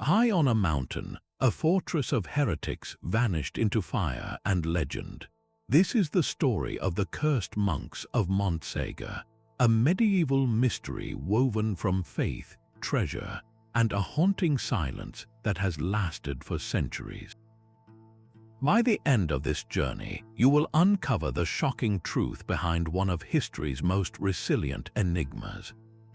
High on a mountain, a fortress of heretics vanished into fire and legend. This is the story of the Cursed Monks of Montségur, a medieval mystery woven from faith, treasure, and a haunting silence that has lasted for centuries. By the end of this journey, you will uncover the shocking truth behind one of history's most resilient enigmas.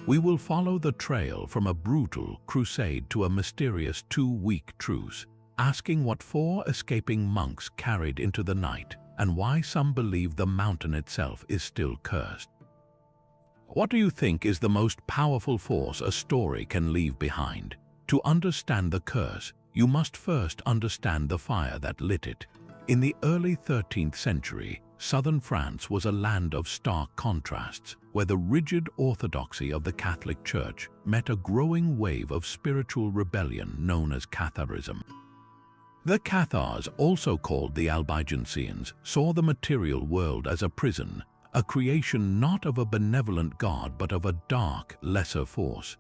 We will follow the trail from a brutal crusade to a mysterious 2-week truce, asking what 4 escaping monks carried into the night and why some believe the mountain itself is still cursed. What do you think is the most powerful force a story can leave behind? To understand the curse, you must first understand the fire that lit it. In the early 13th century, southern France was a land of stark contrasts, where the rigid orthodoxy of the Catholic Church met a growing wave of spiritual rebellion known as Catharism. The Cathars, also called the Albigensians, saw the material world as a prison, a creation not of a benevolent God but of a dark, lesser force.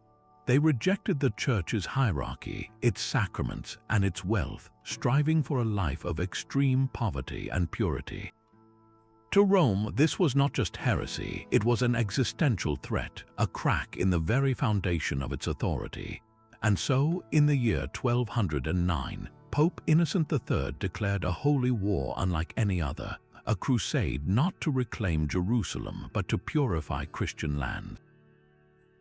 They rejected the Church's hierarchy, its sacraments, and its wealth, striving for a life of extreme poverty and purity. To Rome, this was not just heresy, it was an existential threat, a crack in the very foundation of its authority. And so, in the year 1209, Pope Innocent III declared a holy war unlike any other, a crusade not to reclaim Jerusalem but to purify Christian lands.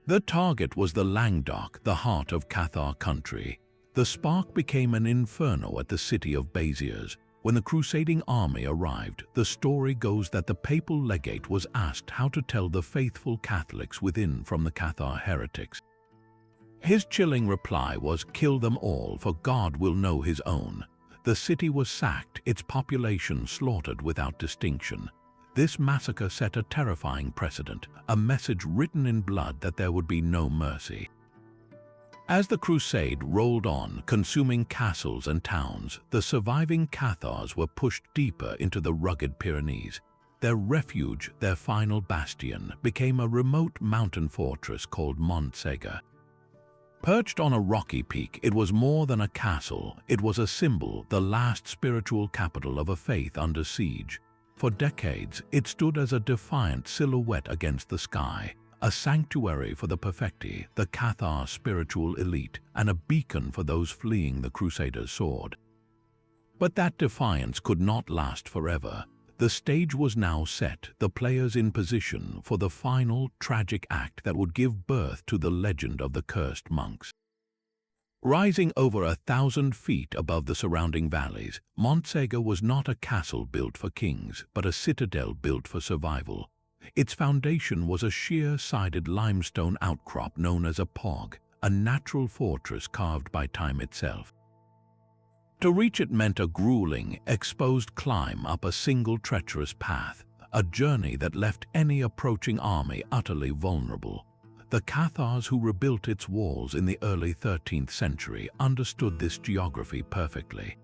The target was the Languedoc, the heart of Cathar country. The spark became an inferno at the city of Béziers. When the crusading army arrived, the story goes that the papal legate was asked how to tell the faithful Catholics within from the Cathar heretics. His chilling reply was, "Kill them all, for God will know his own." The city was sacked, its population slaughtered without distinction. This massacre set a terrifying precedent, a message written in blood that there would be no mercy. As the crusade rolled on, consuming castles and towns, the surviving Cathars were pushed deeper into the rugged Pyrenees. Their refuge, their final bastion, became a remote mountain fortress called Montsgur. Perched on a rocky peak, it was more than a castle. It was a symbol, the last spiritual capital of a faith under siege. For decades, it stood as a defiant silhouette against the sky, a sanctuary for the perfecti, the Cathar spiritual elite, and a beacon for those fleeing the Crusaders' sword. But that defiance could not last forever. The stage was now set, the players in position for the final, tragic act that would give birth to the legend of the Cursed Monks. Rising over 1,000 feet above the surrounding valleys, Montségur was not a castle built for kings, but a citadel built for survival. Its foundation was a sheer-sided limestone outcrop known as a pog, a natural fortress carved by time itself. To reach it meant a grueling, exposed climb up a single treacherous path, a journey that left any approaching army utterly vulnerable. The Cathars who rebuilt its walls in the early 13th century understood this geography perfectly.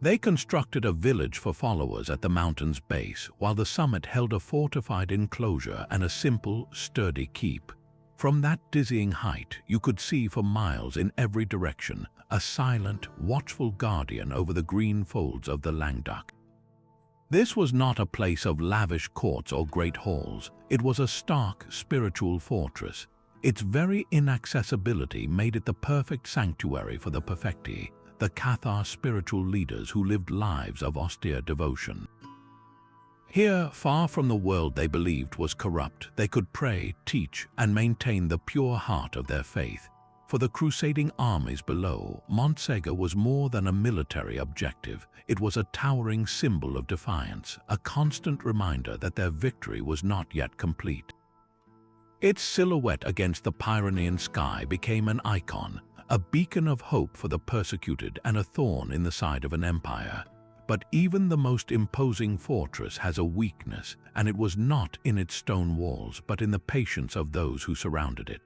They constructed a village for followers at the mountain's base, while the summit held a fortified enclosure and a simple, sturdy keep. From that dizzying height, you could see for miles in every direction, a silent, watchful guardian over the green folds of the Languedoc. This was not a place of lavish courts or great halls. It was a stark, spiritual fortress. Its very inaccessibility made it the perfect sanctuary for the perfecti, the Cathar spiritual leaders who lived lives of austere devotion. Here, far from the world they believed was corrupt, they could pray, teach, and maintain the pure heart of their faith. For the crusading armies below, Montségur was more than a military objective. It was a towering symbol of defiance, a constant reminder that their victory was not yet complete. Its silhouette against the Pyrenean sky became an icon, a beacon of hope for the persecuted and a thorn in the side of an empire. But even the most imposing fortress has a weakness, and it was not in its stone walls but in the patience of those who surrounded it.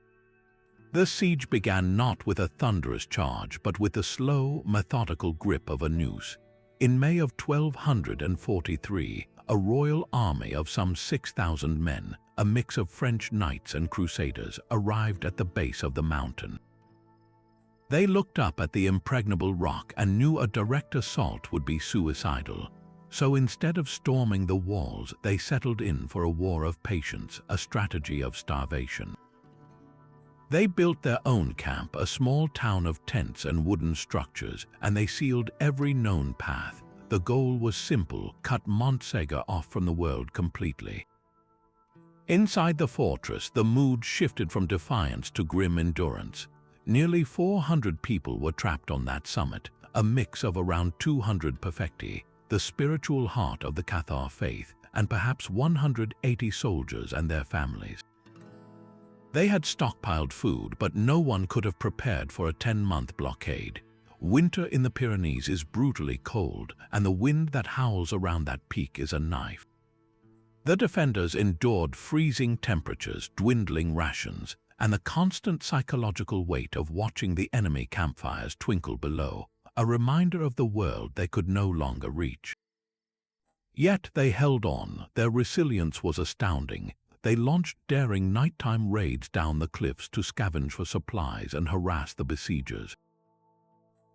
The siege began not with a thunderous charge but with the slow, methodical grip of a noose. In May of 1243, a royal army of some 6,000 men, a mix of French knights and crusaders, arrived at the base of the mountain. They looked up at the impregnable rock and knew a direct assault would be suicidal. So instead of storming the walls, they settled in for a war of patience, a strategy of starvation. They built their own camp, a small town of tents and wooden structures, and they sealed every known path. The goal was simple: cut Montségur off from the world completely. Inside the fortress, the mood shifted from defiance to grim endurance. Nearly 400 people were trapped on that summit, a mix of around 200 perfecti, the spiritual heart of the Cathar faith, and perhaps 180 soldiers and their families. They had stockpiled food, but no one could have prepared for a 10-month blockade. Winter in the Pyrenees is brutally cold, and the wind that howls around that peak is a knife. The defenders endured freezing temperatures, dwindling rations, and the constant psychological weight of watching the enemy campfires twinkle below, a reminder of the world they could no longer reach. Yet they held on. Their resilience was astounding. They launched daring nighttime raids down the cliffs to scavenge for supplies and harass the besiegers.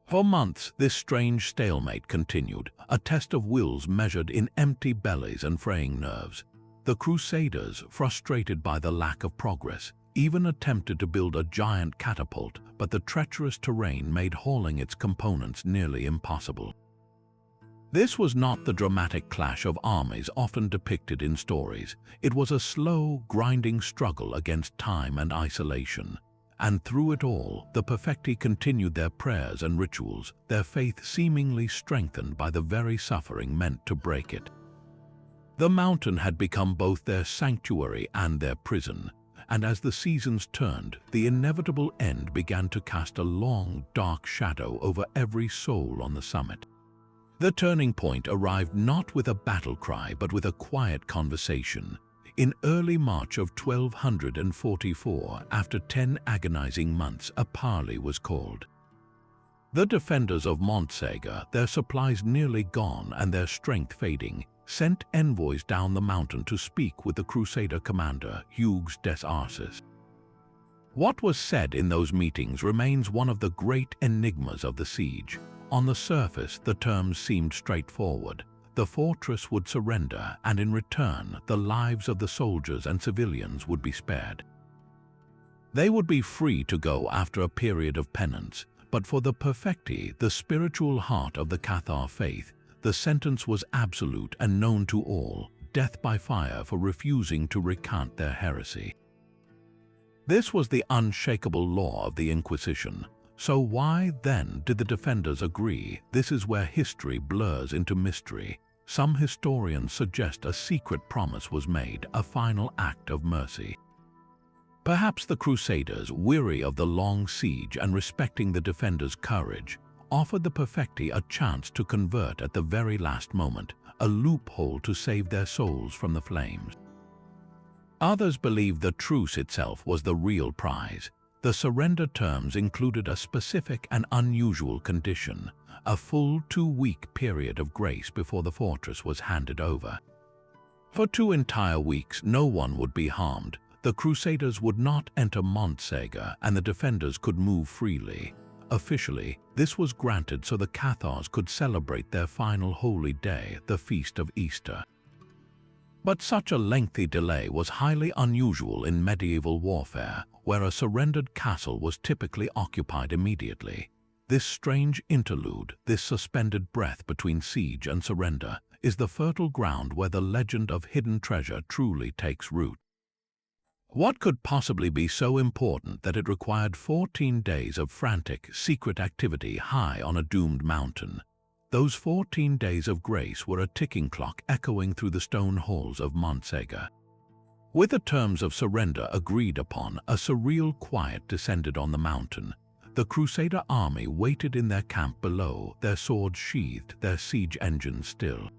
For months, this strange stalemate continued, a test of wills measured in empty bellies and fraying nerves. The Crusaders, frustrated by the lack of progress, even attempted to build a giant catapult, but the treacherous terrain made hauling its components nearly impossible. This was not the dramatic clash of armies often depicted in stories. It was a slow, grinding struggle against time and isolation. And through it all, the perfecti continued their prayers and rituals, their faith seemingly strengthened by the very suffering meant to break it. The mountain had become both their sanctuary and their prison, and as the seasons turned, the inevitable end began to cast a long, dark shadow over every soul on the summit. The turning point arrived not with a battle cry, but with a quiet conversation. In early March of 1244, after 10 agonizing months, a parley was called. The defenders of Montségur, their supplies nearly gone and their strength fading, sent envoys down the mountain to speak with the Crusader commander, Hugues des Arces. What was said in those meetings remains one of the great enigmas of the siege. On the surface, the terms seemed straightforward. The fortress would surrender, and in return, the lives of the soldiers and civilians would be spared. They would be free to go after a period of penance, but for the perfecti, the spiritual heart of the Cathar faith, the sentence was absolute and known to all: death by fire for refusing to recant their heresy. This was the unshakable law of the Inquisition. So why, then, did the defenders agree? This is where history blurs into mystery. Some historians suggest a secret promise was made, a final act of mercy. Perhaps the Crusaders, weary of the long siege and respecting the defenders' courage, offered the perfecti a chance to convert at the very last moment, a loophole to save their souls from the flames. Others believed the truce itself was the real prize. The surrender terms included a specific and unusual condition: a full 2-week period of grace before the fortress was handed over. For 2 entire weeks, no one would be harmed. The Crusaders would not enter Montségur, and the defenders could move freely. Officially, this was granted so the Cathars could celebrate their final holy day, the Feast of Easter. But such a lengthy delay was highly unusual in medieval warfare, where a surrendered castle was typically occupied immediately. This strange interlude, this suspended breath between siege and surrender, is the fertile ground where the legend of hidden treasure truly takes root. What could possibly be so important that it required 14 days of frantic, secret activity high on a doomed mountain? Those 14 days of grace were a ticking clock echoing through the stone halls of Montségur. With the terms of surrender agreed upon, a surreal quiet descended on the mountain. The Crusader army waited in their camp below, their swords sheathed, their siege engines still.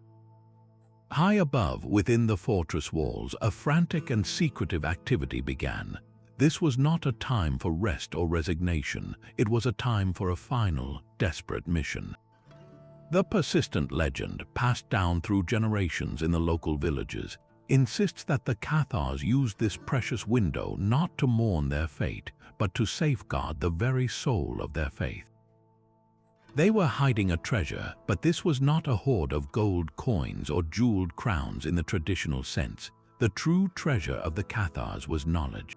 High above, within the fortress walls, a frantic and secretive activity began. This was not a time for rest or resignation. It was a time for a final, desperate mission. The persistent legend, passed down through generations in the local villages, insists that the Cathars used this precious window not to mourn their fate, but to safeguard the very soul of their faith. They were hiding a treasure, but this was not a hoard of gold coins or jeweled crowns in the traditional sense. The true treasure of the Cathars was knowledge.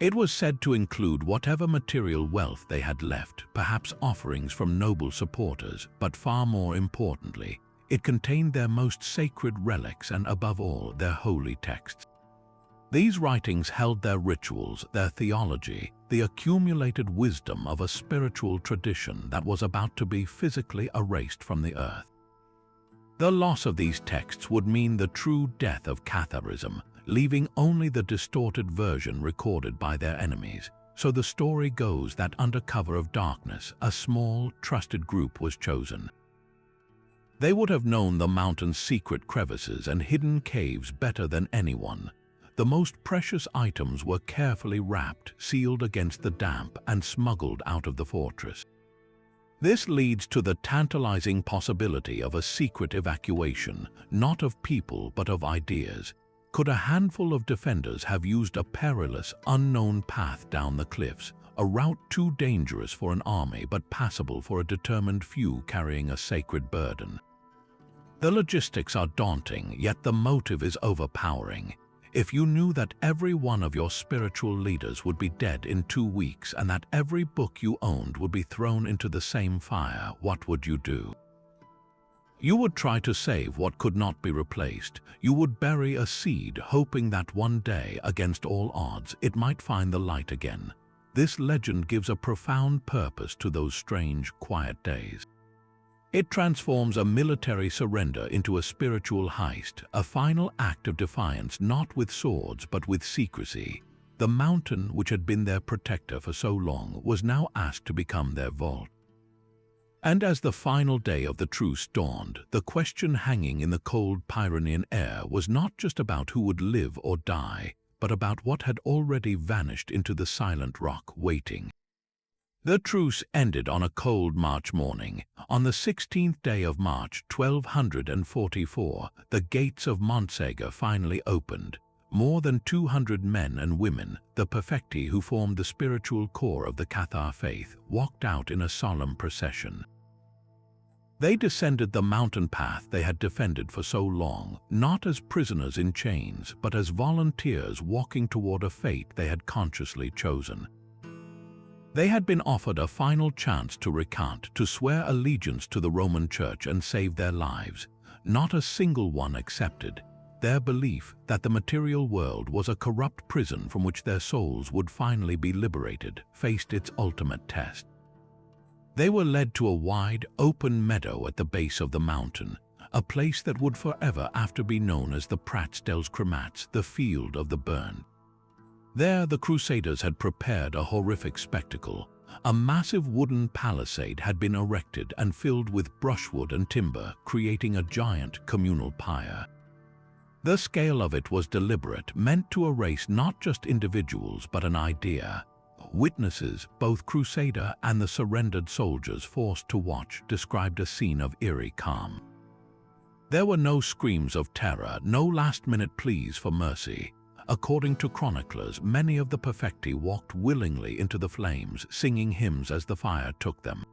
It was said to include whatever material wealth they had left, perhaps offerings from noble supporters, but far more importantly, it contained their most sacred relics and, above all, their holy texts. These writings held their rituals, their theology, the accumulated wisdom of a spiritual tradition that was about to be physically erased from the earth. The loss of these texts would mean the true death of Catharism, leaving only the distorted version recorded by their enemies. So the story goes that under cover of darkness, a small, trusted group was chosen. They would have known the mountain's secret crevices and hidden caves better than anyone. The most precious items were carefully wrapped, sealed against the damp, and smuggled out of the fortress. This leads to the tantalizing possibility of a secret evacuation, not of people but of ideas. Could a handful of defenders have used a perilous, unknown path down the cliffs, a route too dangerous for an army but passable for a determined few carrying a sacred burden? The logistics are daunting, yet the motive is overpowering. If you knew that every one of your spiritual leaders would be dead in 2 weeks and that every book you owned would be thrown into the same fire, what would you do? You would try to save what could not be replaced. You would bury a seed, hoping that one day, against all odds, it might find the light again. This legend gives a profound purpose to those strange, quiet days. It transforms a military surrender into a spiritual heist, a final act of defiance not with swords but with secrecy. The mountain, which had been their protector for so long, was now asked to become their vault. And as the final day of the truce dawned, the question hanging in the cold Pyrenean air was not just about who would live or die, but about what had already vanished into the silent rock, waiting. The truce ended on a cold March morning. On the 16th day of March 1244, the gates of Montségur finally opened. More than 200 men and women, the perfecti who formed the spiritual core of the Cathar faith, walked out in a solemn procession. They descended the mountain path they had defended for so long, not as prisoners in chains, but as volunteers walking toward a fate they had consciously chosen. They had been offered a final chance to recant, to swear allegiance to the Roman Church and save their lives. Not a single one accepted. Their belief that the material world was a corrupt prison from which their souls would finally be liberated faced its ultimate test. They were led to a wide, open meadow at the base of the mountain, a place that would forever after be known as the Prats dels Cremats, the field of the burned. There the Crusaders had prepared a horrific spectacle. A massive wooden palisade had been erected and filled with brushwood and timber, creating a giant communal pyre. The scale of it was deliberate, meant to erase not just individuals but an idea. Witnesses, both Crusader and the surrendered soldiers forced to watch, described a scene of eerie calm. There were no screams of terror, no last-minute pleas for mercy. According to chroniclers, many of the perfecti walked willingly into the flames, singing hymns as the fire took them.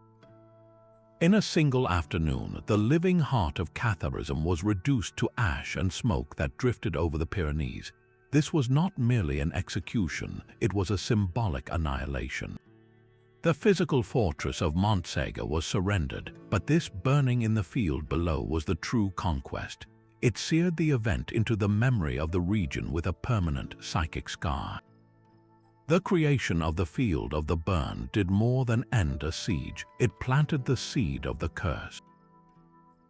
In a single afternoon, the living heart of Catharism was reduced to ash and smoke that drifted over the Pyrenees. This was not merely an execution, it was a symbolic annihilation. The physical fortress of Montségur was surrendered, but this burning in the field below was the true conquest. It seared the event into the memory of the region with a permanent psychic scar. The creation of the field of the burn did more than end a siege, it planted the seed of the curse.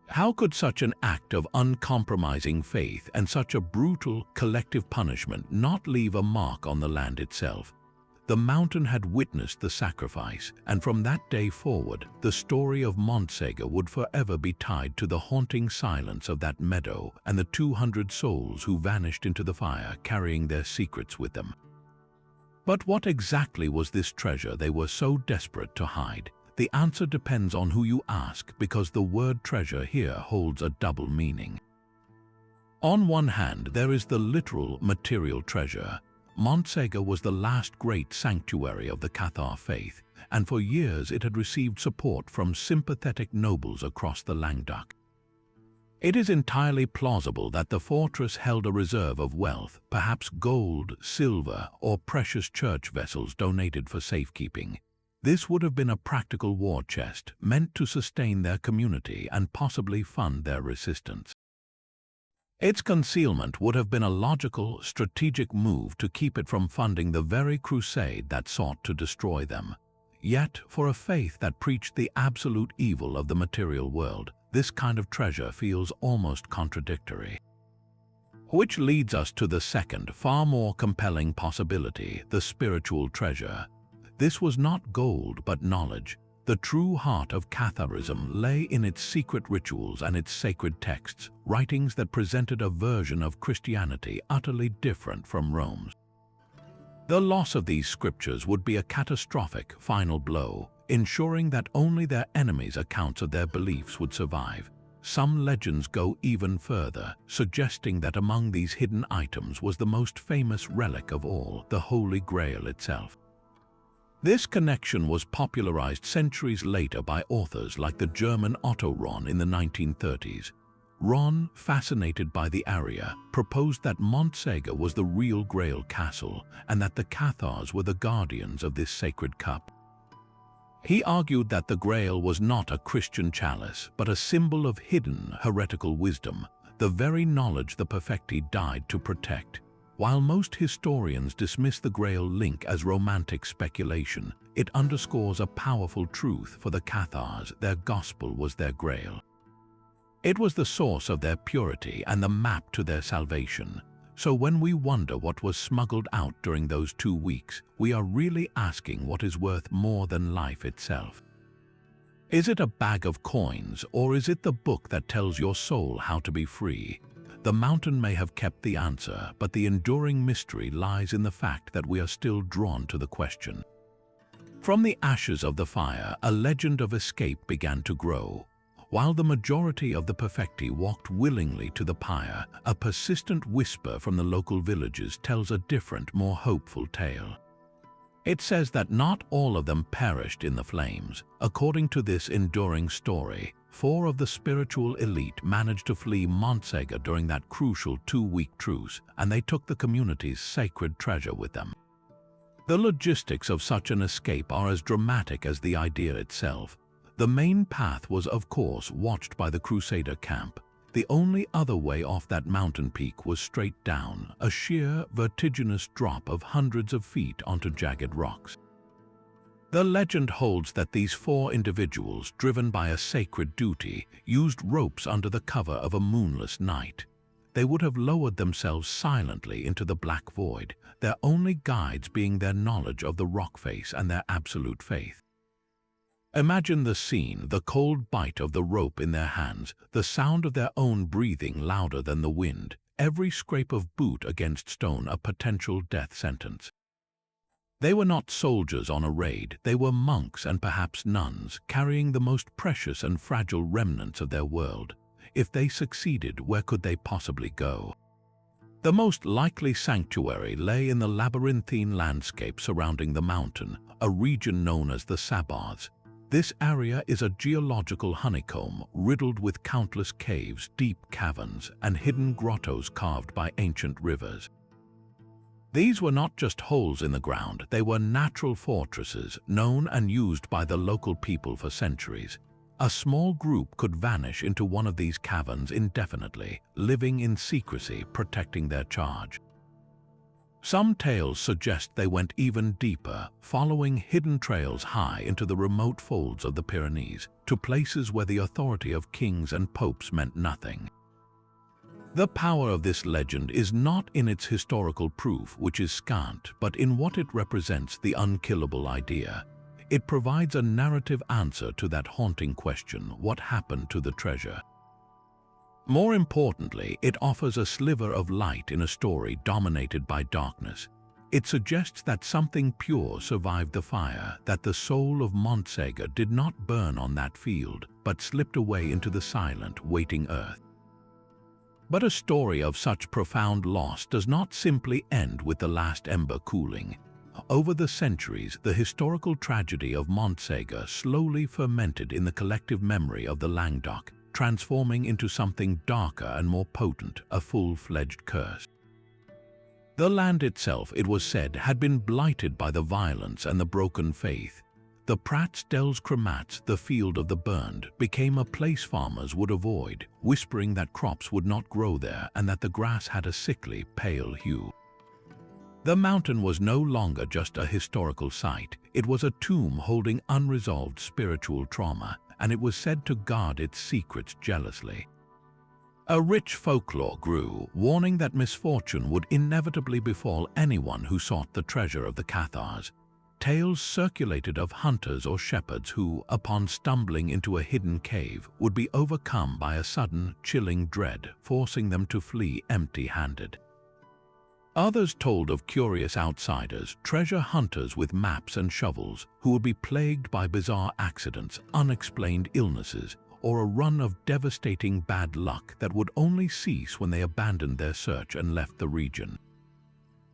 How could such an act of uncompromising faith and such a brutal, collective punishment not leave a mark on the land itself? The mountain had witnessed the sacrifice, and from that day forward, the story of Montségur would forever be tied to the haunting silence of that meadow and the 200 souls who vanished into the fire carrying their secrets with them. But what exactly was this treasure they were so desperate to hide? The answer depends on who you ask, because the word treasure here holds a double meaning. On one hand, there is the literal material treasure. Montségur was the last great sanctuary of the Cathar faith, and for years it had received support from sympathetic nobles across the Languedoc. It is entirely plausible that the fortress held a reserve of wealth, perhaps gold, silver, or precious church vessels donated for safekeeping. This would have been a practical war chest, meant to sustain their community and possibly fund their resistance. Its concealment would have been a logical, strategic move to keep it from funding the very crusade that sought to destroy them. Yet, for a faith that preached the absolute evil of the material world, this kind of treasure feels almost contradictory. Which leads us to the second, far more compelling possibility, the spiritual treasure. This was not gold but knowledge. The true heart of Catharism lay in its secret rituals and its sacred texts, writings that presented a version of Christianity utterly different from Rome's. The loss of these scriptures would be a catastrophic final blow, ensuring that only their enemies' accounts of their beliefs would survive. Some legends go even further, suggesting that among these hidden items was the most famous relic of all, the Holy Grail itself. This connection was popularized centuries later by authors like the German Otto Ron in the 1930s. Ron, fascinated by the area, proposed that Montségur was the real Grail castle and that the Cathars were the guardians of this sacred cup. He argued that the Grail was not a Christian chalice, but a symbol of hidden, heretical wisdom, the very knowledge the Perfecti died to protect. While most historians dismiss the Grail link as romantic speculation, it underscores a powerful truth for the Cathars: their gospel was their Grail. It was the source of their purity and the map to their salvation. So when we wonder what was smuggled out during those 2 weeks, we are really asking what is worth more than life itself. Is it a bag of coins, or is it the book that tells your soul how to be free? The mountain may have kept the answer, but the enduring mystery lies in the fact that we are still drawn to the question. From the ashes of the fire, a legend of escape began to grow. While the majority of the Perfecti walked willingly to the pyre, a persistent whisper from the local villages tells a different, more hopeful tale. It says that not all of them perished in the flames. According to this enduring story, 4 of the spiritual elite managed to flee Montségur during that crucial 2-week truce, and they took the community's sacred treasure with them. The logistics of such an escape are as dramatic as the idea itself. The main path was, of course, watched by the Crusader camp. The only other way off that mountain peak was straight down, a sheer, vertiginous drop of hundreds of feet onto jagged rocks. The legend holds that these 4 individuals, driven by a sacred duty, used ropes under the cover of a moonless night. They would have lowered themselves silently into the black void, their only guides being their knowledge of the rock face and their absolute faith. Imagine the scene: the cold bite of the rope in their hands, the sound of their own breathing louder than the wind, every scrape of boot against stone a potential death sentence. They were not soldiers on a raid, they were monks and perhaps nuns, carrying the most precious and fragile remnants of their world. If they succeeded, where could they possibly go? The most likely sanctuary lay in the labyrinthine landscape surrounding the mountain, a region known as the Sabbats. This area is a geological honeycomb, riddled with countless caves, deep caverns, and hidden grottos carved by ancient rivers. These were not just holes in the ground, they were natural fortresses, known and used by the local people for centuries. A small group could vanish into one of these caverns indefinitely, living in secrecy, protecting their charge. Some tales suggest they went even deeper, following hidden trails high into the remote folds of the Pyrenees, to places where the authority of kings and popes meant nothing. The power of this legend is not in its historical proof, which is scant, but in what it represents: the unkillable idea. It provides a narrative answer to that haunting question: what happened to the treasure? More importantly, it offers a sliver of light in a story dominated by darkness. It suggests that something pure survived the fire, that the soul of Montségur did not burn on that field, but slipped away into the silent, waiting earth. But a story of such profound loss does not simply end with the last ember cooling. Over the centuries, the historical tragedy of Montségur slowly fermented in the collective memory of the Languedoc, transforming into something darker and more potent, a full-fledged curse. The land itself, it was said, had been blighted by the violence and the broken faith. The Prats dels Cremats, the field of the burned, became a place farmers would avoid, whispering that crops would not grow there and that the grass had a sickly, pale hue. The mountain was no longer just a historical site. It was a tomb holding unresolved spiritual trauma, and it was said to guard its secrets jealously. A rich folklore grew, warning that misfortune would inevitably befall anyone who sought the treasure of the Cathars. Tales circulated of hunters or shepherds who, upon stumbling into a hidden cave, would be overcome by a sudden, chilling dread, forcing them to flee empty-handed. Others told of curious outsiders, treasure hunters with maps and shovels, who would be plagued by bizarre accidents, unexplained illnesses, or a run of devastating bad luck that would only cease when they abandoned their search and left the region.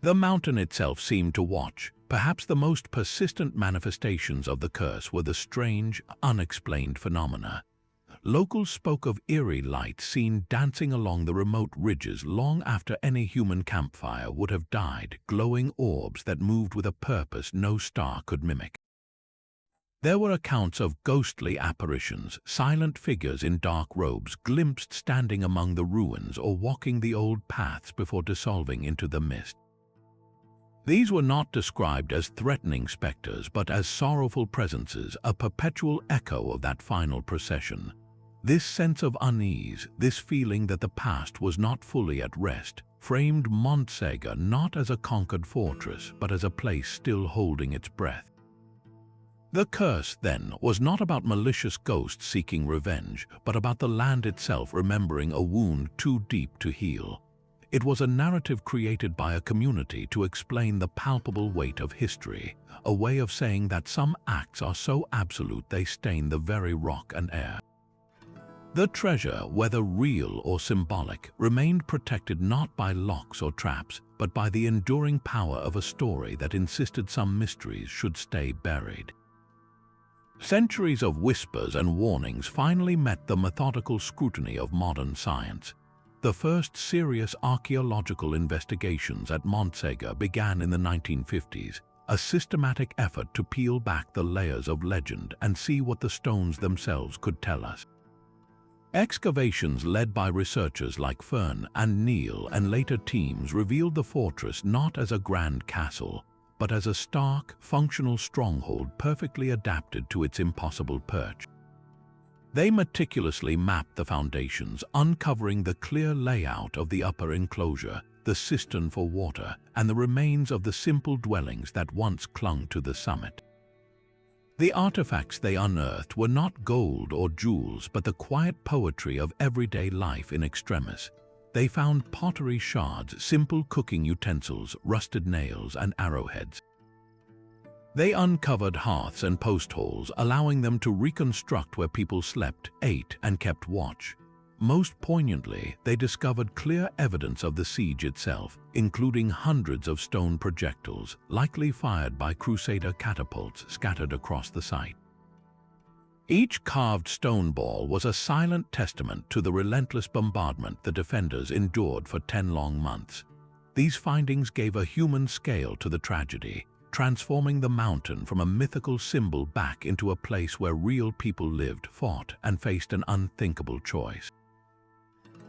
The mountain itself seemed to watch. Perhaps the most persistent manifestations of the curse were the strange, unexplained phenomena. Locals spoke of eerie lights seen dancing along the remote ridges long after any human campfire would have died, glowing orbs that moved with a purpose no star could mimic. There were accounts of ghostly apparitions, silent figures in dark robes glimpsed standing among the ruins or walking the old paths before dissolving into the mist. These were not described as threatening specters, but as sorrowful presences, a perpetual echo of that final procession. This sense of unease, this feeling that the past was not fully at rest, framed Montségur not as a conquered fortress, but as a place still holding its breath. The curse, then, was not about malicious ghosts seeking revenge, but about the land itself remembering a wound too deep to heal. It was a narrative created by a community to explain the palpable weight of history, a way of saying that some acts are so absolute they stain the very rock and air. The treasure, whether real or symbolic, remained protected not by locks or traps, but by the enduring power of a story that insisted some mysteries should stay buried. Centuries of whispers and warnings finally met the methodical scrutiny of modern science. The first serious archaeological investigations at Montségur began in the 1950s, a systematic effort to peel back the layers of legend and see what the stones themselves could tell us. Excavations led by researchers like Fern and Neil and later teams revealed the fortress not as a grand castle, but as a stark, functional stronghold perfectly adapted to its impossible perch. They meticulously mapped the foundations, uncovering the clear layout of the upper enclosure, the cistern for water, and the remains of the simple dwellings that once clung to the summit. The artifacts they unearthed were not gold or jewels, but the quiet poetry of everyday life in extremis. They found pottery shards, simple cooking utensils, rusted nails, and arrowheads. They uncovered hearths and post holes, allowing them to reconstruct where people slept, ate, and kept watch. Most poignantly, they discovered clear evidence of the siege itself, including hundreds of stone projectiles, likely fired by Crusader catapults scattered across the site. Each carved stone ball was a silent testament to the relentless bombardment the defenders endured for 10 long months. These findings gave a human scale to the tragedy, transforming the mountain from a mythical symbol back into a place where real people lived, fought, and faced an unthinkable choice.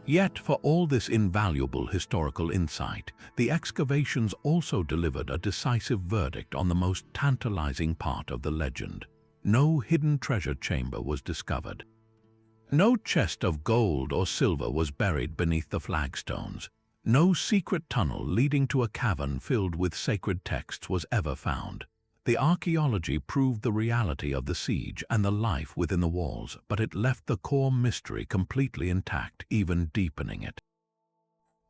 Yet, for all this invaluable historical insight, the excavations also delivered a decisive verdict on the most tantalizing part of the legend. No hidden treasure chamber was discovered. No chest of gold or silver was buried beneath the flagstones. No secret tunnel leading to a cavern filled with sacred texts was ever found. The archaeology proved the reality of the siege and the life within the walls, but it left the core mystery completely intact, even deepening it.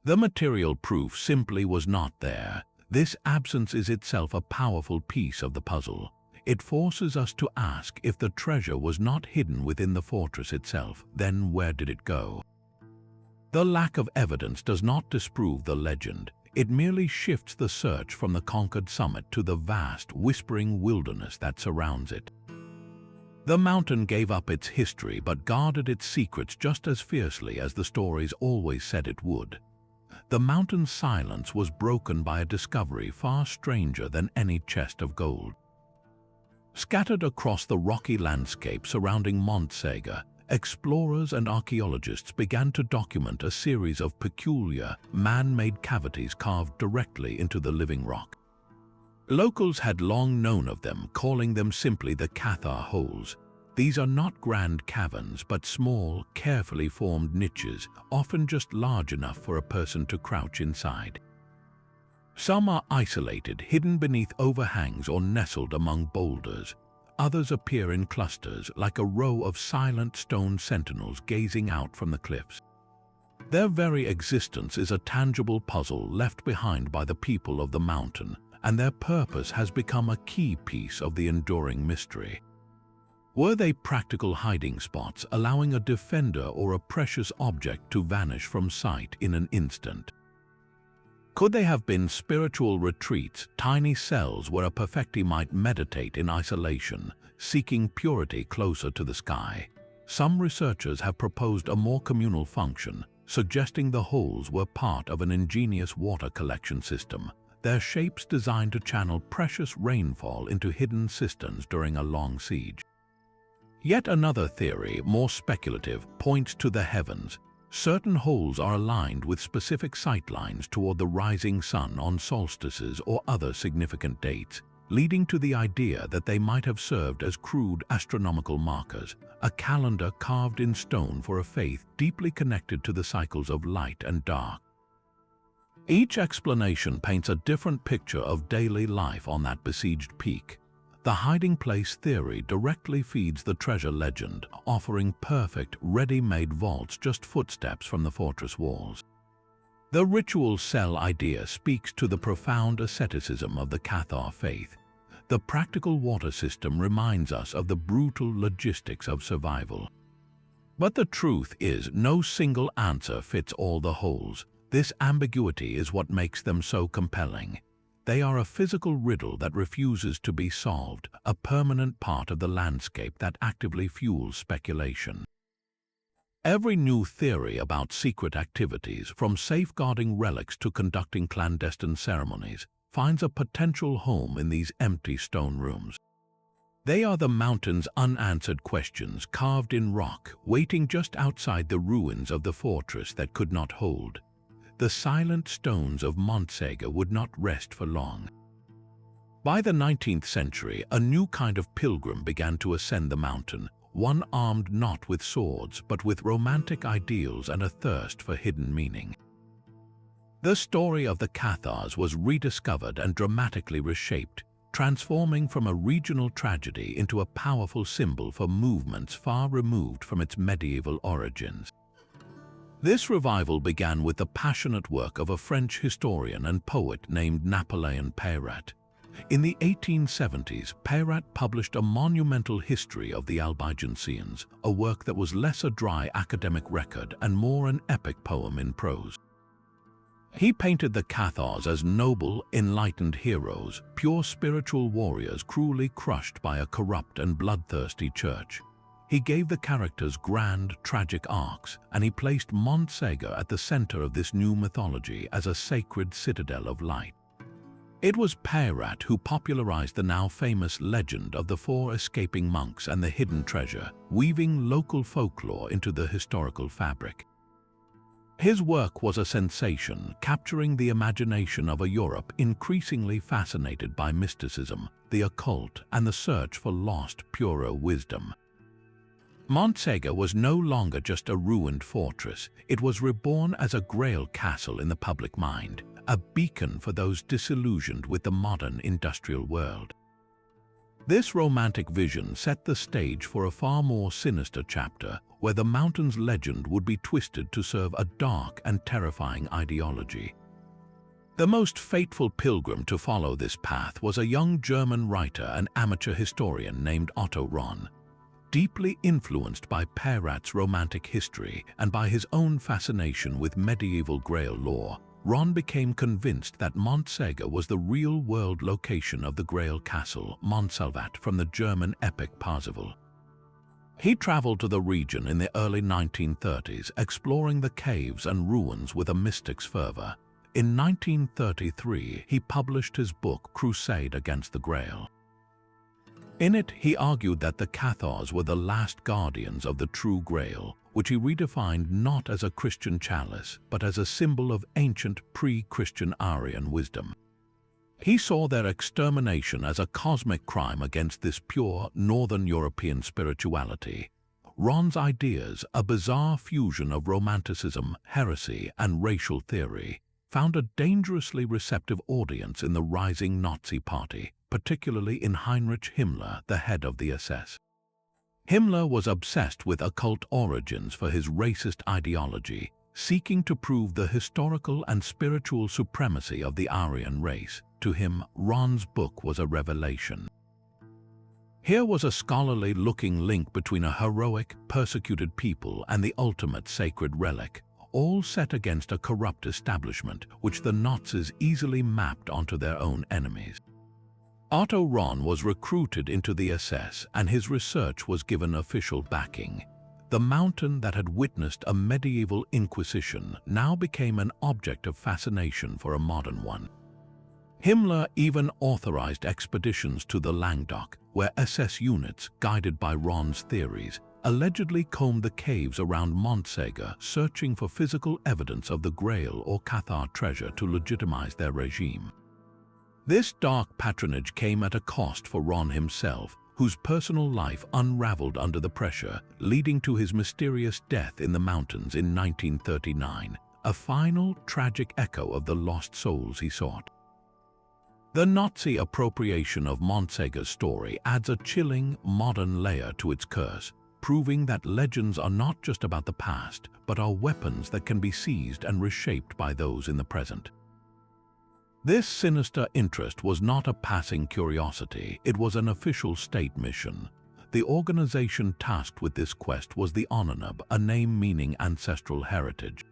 The material proof simply was not there. This absence is itself a powerful piece of the puzzle. It forces us to ask, if the treasure was not hidden within the fortress itself, then where did it go? The lack of evidence does not disprove the legend. It merely shifts the search from the conquered summit to the vast, whispering wilderness that surrounds it. The mountain gave up its history but guarded its secrets just as fiercely as the stories always said it would. The mountain's silence was broken by a discovery far stranger than any chest of gold. Scattered across the rocky landscape surrounding Montségur, explorers and archaeologists began to document a series of peculiar, man-made cavities carved directly into the living rock. Locals had long known of them, calling them simply the Cathar holes. These are not grand caverns, but small, carefully formed niches, often just large enough for a person to crouch inside. Some are isolated, hidden beneath overhangs or nestled among boulders. Others appear in clusters, like a row of silent stone sentinels gazing out from the cliffs. Their very existence is a tangible puzzle left behind by the people of the mountain, and their purpose has become a key piece of the enduring mystery. Were they practical hiding spots, allowing a defender or a precious object to vanish from sight in an instant? Could they have been spiritual retreats, tiny cells where a perfecti might meditate in isolation, seeking purity closer to the sky? Some researchers have proposed a more communal function, suggesting the holes were part of an ingenious water collection system, their shapes designed to channel precious rainfall into hidden cisterns during a long siege. Yet another theory, more speculative, points to the heavens. Certain holes are aligned with specific sightlines toward the rising sun on solstices or other significant dates, leading to the idea that they might have served as crude astronomical markers, a calendar carved in stone for a faith deeply connected to the cycles of light and dark. Each explanation paints a different picture of daily life on that besieged peak. The hiding place theory directly feeds the treasure legend, offering perfect, ready-made vaults just footsteps from the fortress walls. The ritual cell idea speaks to the profound asceticism of the Cathar faith. The practical water system reminds us of the brutal logistics of survival. But the truth is, no single answer fits all the holes. This ambiguity is what makes them so compelling. They are a physical riddle that refuses to be solved, a permanent part of the landscape that actively fuels speculation. Every new theory about secret activities, from safeguarding relics to conducting clandestine ceremonies, finds a potential home in these empty stone rooms. They are the mountain's unanswered questions carved in rock, waiting just outside the ruins of the fortress that could not hold. The silent stones of Montségur would not rest for long. By the 19th century, a new kind of pilgrim began to ascend the mountain, one armed not with swords, but with romantic ideals and a thirst for hidden meaning. The story of the Cathars was rediscovered and dramatically reshaped, transforming from a regional tragedy into a powerful symbol for movements far removed from its medieval origins. This revival began with the passionate work of a French historian and poet named Napoleon Peyrat. In the 1870s, Peyrat published a monumental history of the Albigensians, a work that was less a dry academic record and more an epic poem in prose. He painted the Cathars as noble, enlightened heroes, pure spiritual warriors cruelly crushed by a corrupt and bloodthirsty church. He gave the characters grand, tragic arcs, and he placed Montségur at the center of this new mythology as a sacred citadel of light. It was Peyrat who popularized the now famous legend of the 4 escaping monks and the hidden treasure, weaving local folklore into the historical fabric. His work was a sensation, capturing the imagination of a Europe increasingly fascinated by mysticism, the occult, and the search for lost, purer wisdom. Montségur was no longer just a ruined fortress. It was reborn as a Grail castle in the public mind, a beacon for those disillusioned with the modern industrial world. This romantic vision set the stage for a far more sinister chapter, where the mountain's legend would be twisted to serve a dark and terrifying ideology. The most fateful pilgrim to follow this path was a young German writer and amateur historian named Otto Rahn. Deeply influenced by Peyrat's romantic history and by his own fascination with medieval Grail lore, Ron became convinced that Montségur was the real-world location of the Grail castle, Montsalvat, from the German epic Parzival. He traveled to the region in the early 1930s, exploring the caves and ruins with a mystic's fervor. In 1933, he published his book Crusade Against the Grail. In it, he argued that the Cathars were the last guardians of the true Grail, which he redefined not as a Christian chalice, but as a symbol of ancient pre-Christian Aryan wisdom. He saw their extermination as a cosmic crime against this pure Northern European spirituality. Ron's ideas, a bizarre fusion of romanticism, heresy, and racial theory, found a dangerously receptive audience in the rising Nazi Party, particularly in Heinrich Himmler, the head of the SS. Himmler was obsessed with occult origins for his racist ideology, seeking to prove the historical and spiritual supremacy of the Aryan race. To him, Ron's book was a revelation. Here was a scholarly-looking link between a heroic, persecuted people and the ultimate sacred relic, all set against a corrupt establishment which the Nazis easily mapped onto their own enemies. Otto Ron was recruited into the SS, and his research was given official backing. The mountain that had witnessed a medieval inquisition now became an object of fascination for a modern one. Himmler even authorized expeditions to the Languedoc, where SS units, guided by Ron's theories, allegedly combed the caves around Montségur, searching for physical evidence of the Grail or Cathar treasure to legitimize their regime. This dark patronage came at a cost for Ron himself, whose personal life unraveled under the pressure, leading to his mysterious death in the mountains in 1939, a final, tragic echo of the lost souls he sought. The Nazi appropriation of Montségur's story adds a chilling, modern layer to its curse, proving that legends are not just about the past, but are weapons that can be seized and reshaped by those in the present. This sinister interest was not a passing curiosity, it was an official state mission. The organization tasked with this quest was the Onanub, a name meaning ancestral heritage.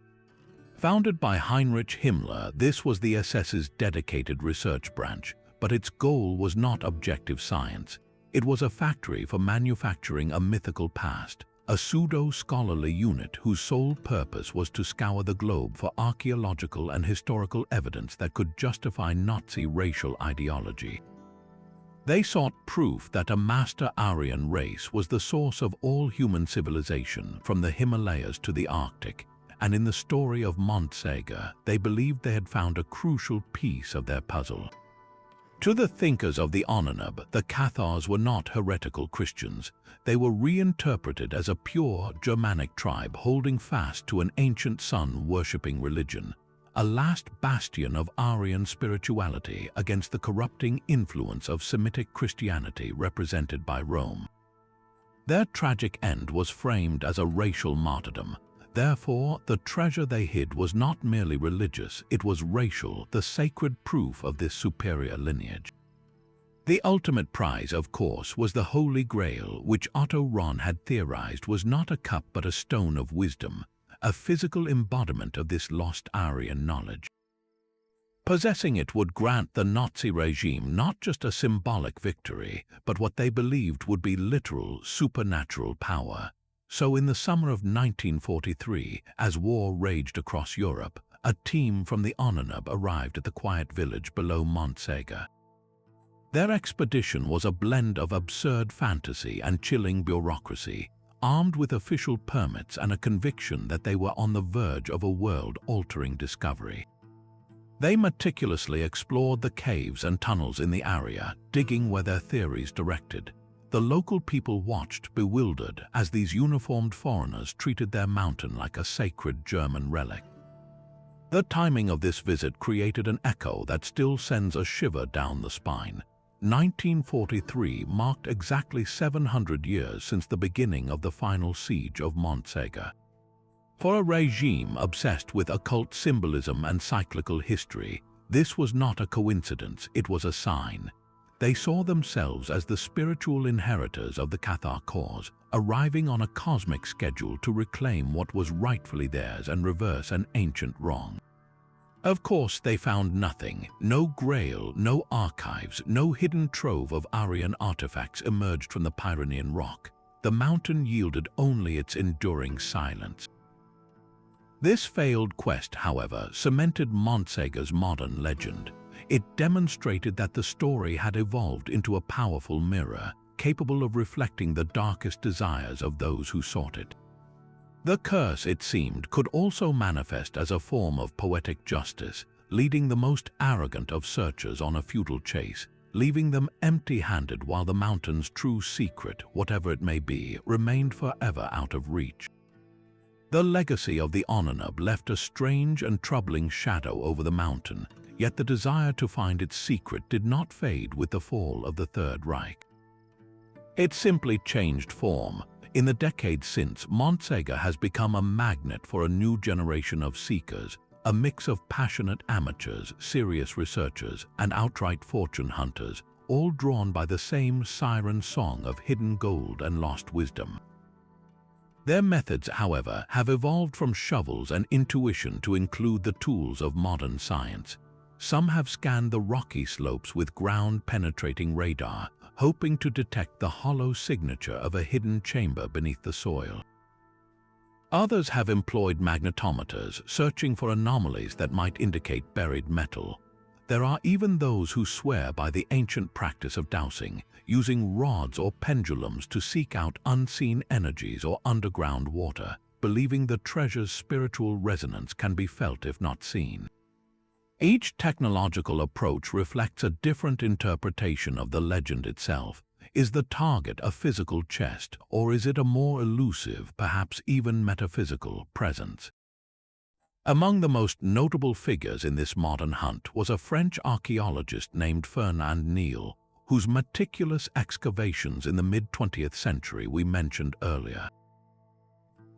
Founded by Heinrich Himmler, this was the SS's dedicated research branch, but its goal was not objective science. It was a factory for manufacturing a mythical past, a pseudo-scholarly unit whose sole purpose was to scour the globe for archaeological and historical evidence that could justify Nazi racial ideology. They sought proof that a master Aryan race was the source of all human civilization, from the Himalayas to the Arctic, and in the story of Montségur, they believed they had found a crucial piece of their puzzle. To the thinkers of the Onanub, the Cathars were not heretical Christians. They were reinterpreted as a pure Germanic tribe holding fast to an ancient sun-worshipping religion, a last bastion of Aryan spirituality against the corrupting influence of Semitic Christianity represented by Rome. Their tragic end was framed as a racial martyrdom. Therefore, the treasure they hid was not merely religious, it was racial, the sacred proof of this superior lineage. The ultimate prize, of course, was the Holy Grail, which Otto Ron had theorized was not a cup but a stone of wisdom, a physical embodiment of this lost Aryan knowledge. Possessing it would grant the Nazi regime not just a symbolic victory, but what they believed would be literal, supernatural power. So in the summer of 1943, as war raged across Europe, a team from the Onanub arrived at the quiet village below Montségur. Their expedition was a blend of absurd fantasy and chilling bureaucracy, armed with official permits and a conviction that they were on the verge of a world-altering discovery. They meticulously explored the caves and tunnels in the area, digging where their theories directed. The local people watched, bewildered, as these uniformed foreigners treated their mountain like a sacred German relic. The timing of this visit created an echo that still sends a shiver down the spine. 1943 marked exactly 700 years since the beginning of the final siege of Montségur. For a regime obsessed with occult symbolism and cyclical history, this was not a coincidence, it was a sign. They saw themselves as the spiritual inheritors of the Cathar cause, arriving on a cosmic schedule to reclaim what was rightfully theirs and reverse an ancient wrong. Of course, they found nothing. No grail, no archives, no hidden trove of Aryan artifacts emerged from the Pyrenean rock. The mountain yielded only its enduring silence. This failed quest, however, cemented Montségur's modern legend. It demonstrated that the story had evolved into a powerful mirror, capable of reflecting the darkest desires of those who sought it. The curse, it seemed, could also manifest as a form of poetic justice, leading the most arrogant of searchers on a futile chase, leaving them empty-handed while the mountain's true secret, whatever it may be, remained forever out of reach. The legacy of the Onanub left a strange and troubling shadow over the mountain, yet the desire to find its secret did not fade with the fall of the Third Reich. It simply changed form. In the decades since, Montségur has become a magnet for a new generation of seekers, a mix of passionate amateurs, serious researchers, and outright fortune hunters, all drawn by the same siren song of hidden gold and lost wisdom. Their methods, however, have evolved from shovels and intuition to include the tools of modern science. Some have scanned the rocky slopes with ground-penetrating radar, hoping to detect the hollow signature of a hidden chamber beneath the soil. Others have employed magnetometers, searching for anomalies that might indicate buried metal. There are even those who swear by the ancient practice of dowsing, using rods or pendulums to seek out unseen energies or underground water, believing the treasure's spiritual resonance can be felt if not seen. Each technological approach reflects a different interpretation of the legend itself. Is the target a physical chest, or is it a more elusive, perhaps even metaphysical, presence? Among the most notable figures in this modern hunt was a French archaeologist named Fernand Neil, whose meticulous excavations in the mid-20th century we mentioned earlier.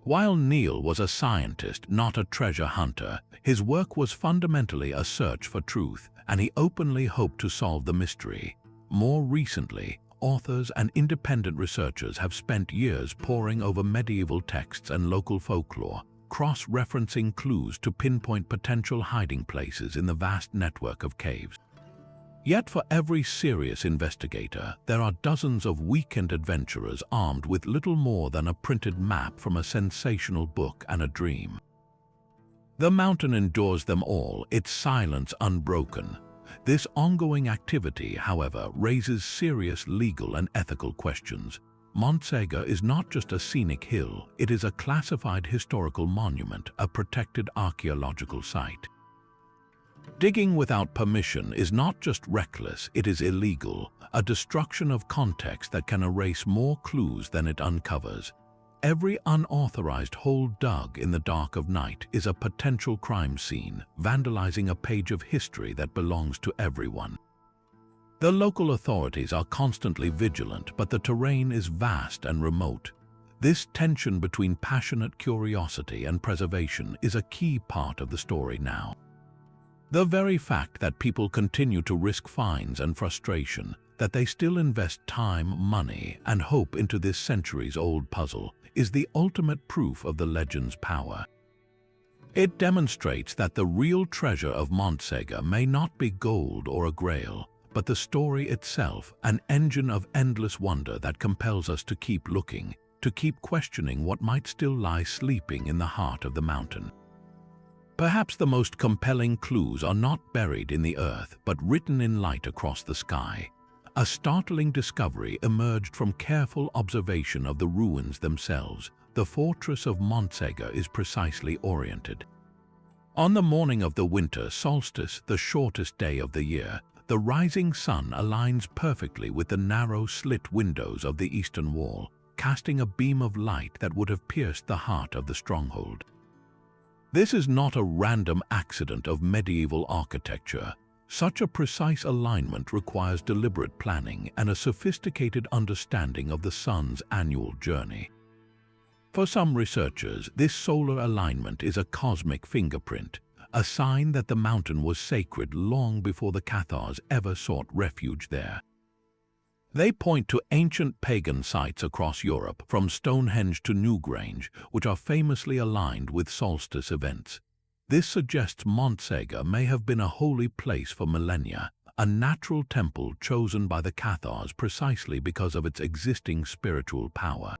While Neil was a scientist, not a treasure hunter, his work was fundamentally a search for truth, and he openly hoped to solve the mystery. More recently, authors and independent researchers have spent years poring over medieval texts and local folklore, cross-referencing clues to pinpoint potential hiding places in the vast network of caves. Yet for every serious investigator, there are dozens of weekend adventurers armed with little more than a printed map from a sensational book and a dream. The mountain endures them all, its silence unbroken. This ongoing activity, however, raises serious legal and ethical questions. Montségur is not just a scenic hill, it is a classified historical monument, a protected archaeological site. Digging without permission is not just reckless, it is illegal, a destruction of context that can erase more clues than it uncovers. Every unauthorized hole dug in the dark of night is a potential crime scene, vandalizing a page of history that belongs to everyone. The local authorities are constantly vigilant, but the terrain is vast and remote. This tension between passionate curiosity and preservation is a key part of the story now. The very fact that people continue to risk fines and frustration, that they still invest time, money, and hope into this centuries-old puzzle, is the ultimate proof of the legend's power. It demonstrates that the real treasure of Montségur may not be gold or a grail, but the story itself, an engine of endless wonder that compels us to keep looking, to keep questioning what might still lie sleeping in the heart of the mountain. Perhaps the most compelling clues are not buried in the earth, but written in light across the sky. A startling discovery emerged from careful observation of the ruins themselves. The fortress of Montségur is precisely oriented. On the morning of the winter solstice, the shortest day of the year, the rising sun aligns perfectly with the narrow slit windows of the eastern wall, casting a beam of light that would have pierced the heart of the stronghold. This is not a random accident of medieval architecture. Such a precise alignment requires deliberate planning and a sophisticated understanding of the sun's annual journey. For some researchers, this solar alignment is a cosmic fingerprint, a sign that the mountain was sacred long before the Cathars ever sought refuge there. They point to ancient pagan sites across Europe, from Stonehenge to Newgrange, which are famously aligned with solstice events. This suggests Montségur may have been a holy place for millennia, a natural temple chosen by the Cathars precisely because of its existing spiritual power.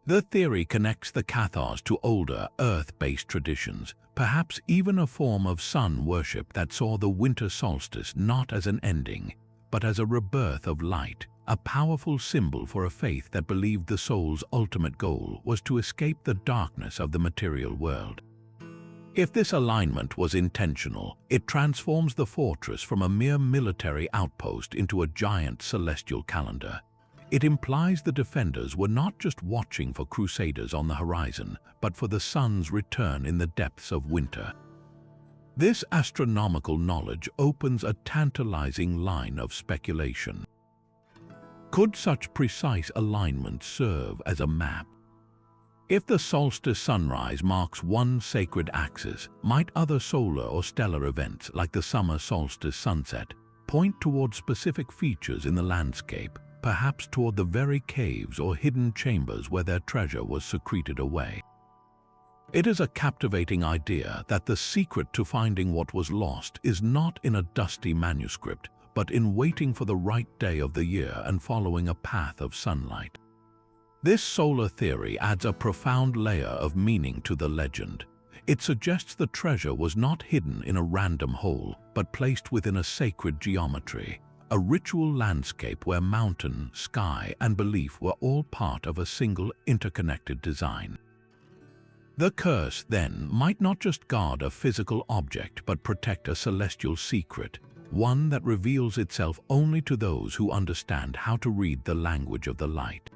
The theory connects the Cathars to older, earth-based traditions, perhaps even a form of sun worship that saw the winter solstice not as an ending, but as a rebirth of light, a powerful symbol for a faith that believed the soul's ultimate goal was to escape the darkness of the material world. If this alignment was intentional, it transforms the fortress from a mere military outpost into a giant celestial calendar. It implies the defenders were not just watching for crusaders on the horizon, but for the sun's return in the depths of winter. This astronomical knowledge opens a tantalizing line of speculation. Could such precise alignment serve as a map? If the solstice sunrise marks one sacred axis, might other solar or stellar events, like the summer solstice sunset, point toward specific features in the landscape, perhaps toward the very caves or hidden chambers where their treasure was secreted away? It is a captivating idea that the secret to finding what was lost is not in a dusty manuscript, but in waiting for the right day of the year and following a path of sunlight. This solar theory adds a profound layer of meaning to the legend. It suggests the treasure was not hidden in a random hole, but placed within a sacred geometry, a ritual landscape where mountain, sky, and belief were all part of a single interconnected design. The curse, then, might not just guard a physical object but protect a celestial secret, one that reveals itself only to those who understand how to read the language of the light.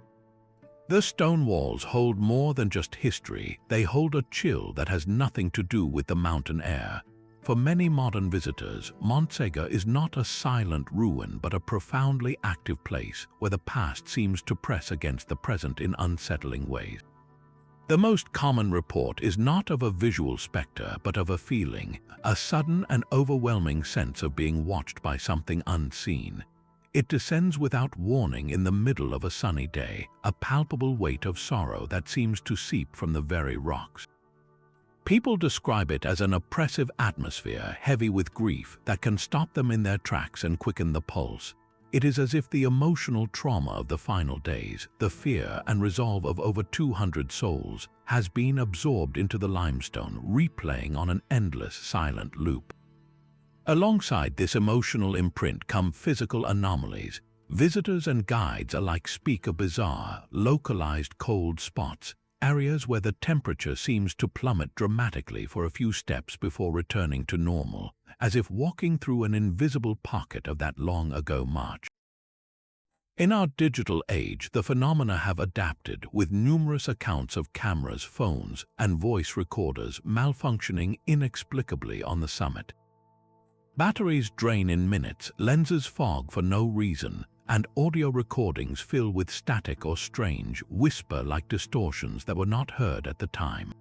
The stone walls hold more than just history. They hold a chill that has nothing to do with the mountain air. For many modern visitors, Montségur is not a silent ruin but a profoundly active place where the past seems to press against the present in unsettling ways. The most common report is not of a visual specter, but of a feeling, a sudden and overwhelming sense of being watched by something unseen. It descends without warning in the middle of a sunny day, a palpable weight of sorrow that seems to seep from the very rocks. People describe it as an oppressive atmosphere, heavy with grief, that can stop them in their tracks and quicken the pulse. It is as if the emotional trauma of the final days, the fear and resolve of over 200 souls, has been absorbed into the limestone, replaying on an endless, silent loop. Alongside this emotional imprint come physical anomalies. Visitors and guides alike speak of bizarre, localized cold spots, areas where the temperature seems to plummet dramatically for a few steps before returning to normal, as if walking through an invisible pocket of that long-ago March. In our digital age, the phenomena have adapted, with numerous accounts of cameras, phones, and voice recorders malfunctioning inexplicably on the summit. Batteries drain in minutes, lenses fog for no reason, and audio recordings fill with static or strange, whisper-like distortions that were not heard at the time.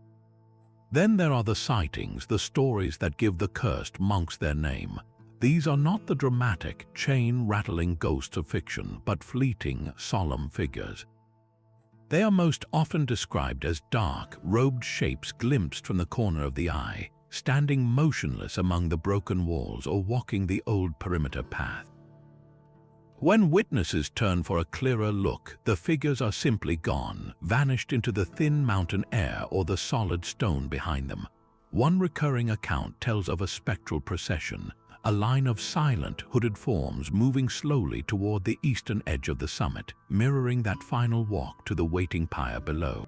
Then there are the sightings, the stories that give the cursed monks their name. These are not the dramatic, chain-rattling ghosts of fiction, but fleeting, solemn figures. They are most often described as dark, robed shapes glimpsed from the corner of the eye, standing motionless among the broken walls or walking the old perimeter path. When witnesses turn for a clearer look, the figures are simply gone, vanished into the thin mountain air or the solid stone behind them. One recurring account tells of a spectral procession, a line of silent, hooded forms moving slowly toward the eastern edge of the summit, mirroring that final walk to the waiting pyre below.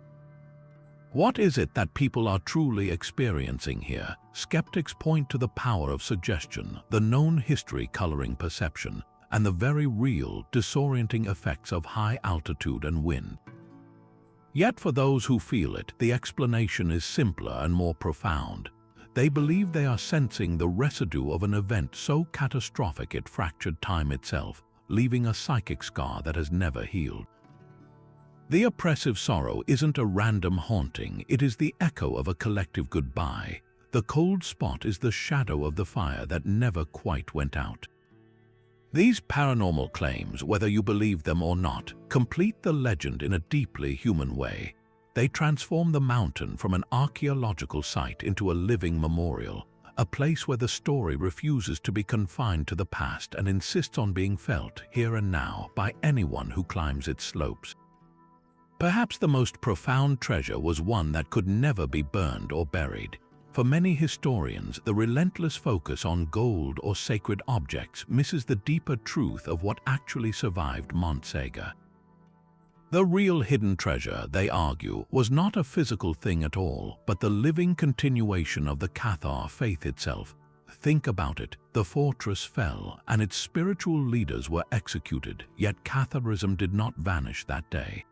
What is it that people are truly experiencing here? Skeptics point to the power of suggestion, the known history coloring perception, and the very real, disorienting effects of high altitude and wind. Yet for those who feel it, the explanation is simpler and more profound. They believe they are sensing the residue of an event so catastrophic it fractured time itself, leaving a psychic scar that has never healed. The oppressive sorrow isn't a random haunting, it is the echo of a collective goodbye. The cold spot is the shadow of the fire that never quite went out. These paranormal claims, whether you believe them or not, complete the legend in a deeply human way. They transform the mountain from an archaeological site into a living memorial, a place where the story refuses to be confined to the past and insists on being felt here and now by anyone who climbs its slopes. Perhaps the most profound treasure was one that could never be burned or buried. For many historians, the relentless focus on gold or sacred objects misses the deeper truth of what actually survived Montségur. The real hidden treasure, they argue, was not a physical thing at all, but the living continuation of the Cathar faith itself. Think about it. The fortress fell, and its spiritual leaders were executed, yet Catharism did not vanish that day.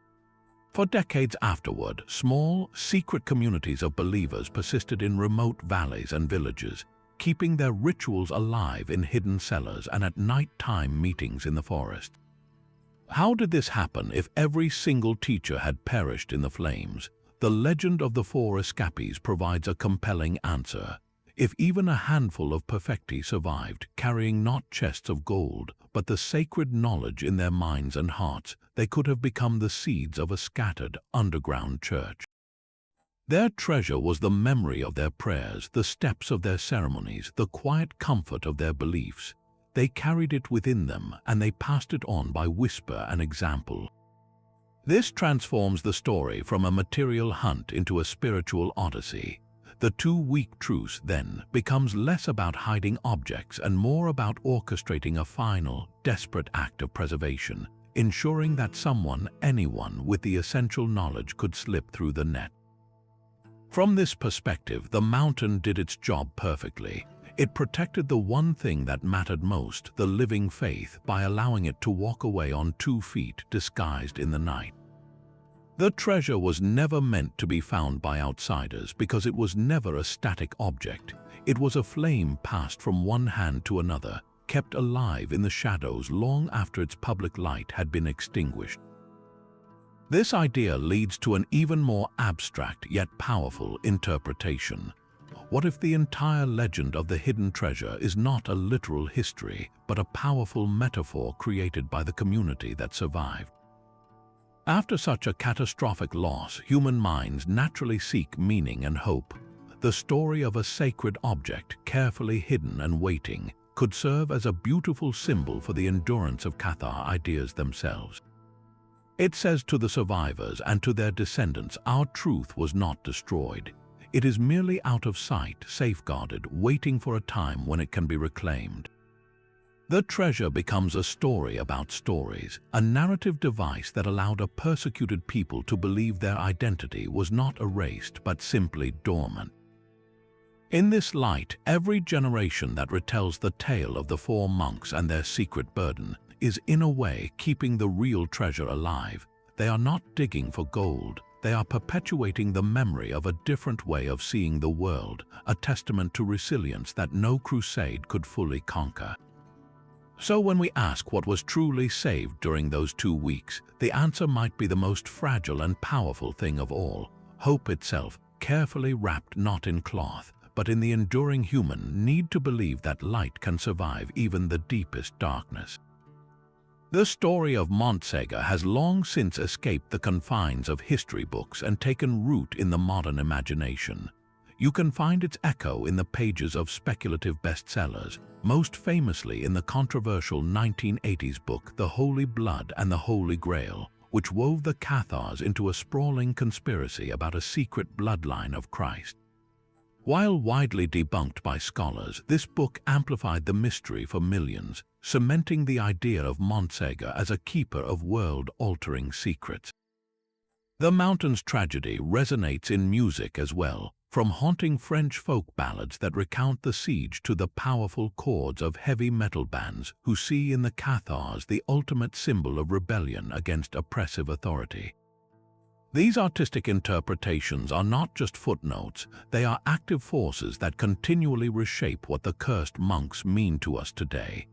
For decades afterward, small, secret communities of believers persisted in remote valleys and villages, keeping their rituals alive in hidden cellars and at nighttime meetings in the forest. How did this happen if every single teacher had perished in the flames? The legend of the four escapees provides a compelling answer. If even a handful of perfecti survived, carrying not chests of gold, but the sacred knowledge in their minds and hearts, they could have become the seeds of a scattered underground church. Their treasure was the memory of their prayers, the steps of their ceremonies, the quiet comfort of their beliefs. They carried it within them, and they passed it on by whisper and example. This transforms the story from a material hunt into a spiritual odyssey. The 2-week truce, then, becomes less about hiding objects and more about orchestrating a final, desperate act of preservation, ensuring that anyone with the essential knowledge could slip through the net. From this perspective, the mountain did its job perfectly. It protected the one thing that mattered most, the living faith, by allowing it to walk away on 2 feet disguised in the night. The treasure was never meant to be found by outsiders because it was never a static object. It was a flame passed from one hand to another, kept alive in the shadows long after its public light had been extinguished. This idea leads to an even more abstract yet powerful interpretation. What if the entire legend of the hidden treasure is not a literal history, but a powerful metaphor created by the community that survived? After such a catastrophic loss, human minds naturally seek meaning and hope. The story of a sacred object, carefully hidden and waiting, could serve as a beautiful symbol for the endurance of Cathar ideas themselves. It says to the survivors and to their descendants, our truth was not destroyed. It is merely out of sight, safeguarded, waiting for a time when it can be reclaimed. The treasure becomes a story about stories, a narrative device that allowed a persecuted people to believe their identity was not erased but simply dormant. In this light, every generation that retells the tale of the 4 monks and their secret burden is in a way keeping the real treasure alive. They are not digging for gold. They are perpetuating the memory of a different way of seeing the world, a testament to resilience that no crusade could fully conquer. So when we ask what was truly saved during those 2 weeks, the answer might be the most fragile and powerful thing of all, hope itself, carefully wrapped not in cloth, but in the enduring human need to believe that light can survive even the deepest darkness. The story of Montségur has long since escaped the confines of history books and taken root in the modern imagination. You can find its echo in the pages of speculative bestsellers, most famously in the controversial 1980s book The Holy Blood and the Holy Grail, which wove the Cathars into a sprawling conspiracy about a secret bloodline of Christ. While widely debunked by scholars, this book amplified the mystery for millions, cementing the idea of Montségur as a keeper of world-altering secrets. The mountain's tragedy resonates in music as well, from haunting French folk ballads that recount the siege to the powerful chords of heavy metal bands who see in the Cathars the ultimate symbol of rebellion against oppressive authority. These artistic interpretations are not just footnotes, they are active forces that continually reshape what the cursed monks mean to us today.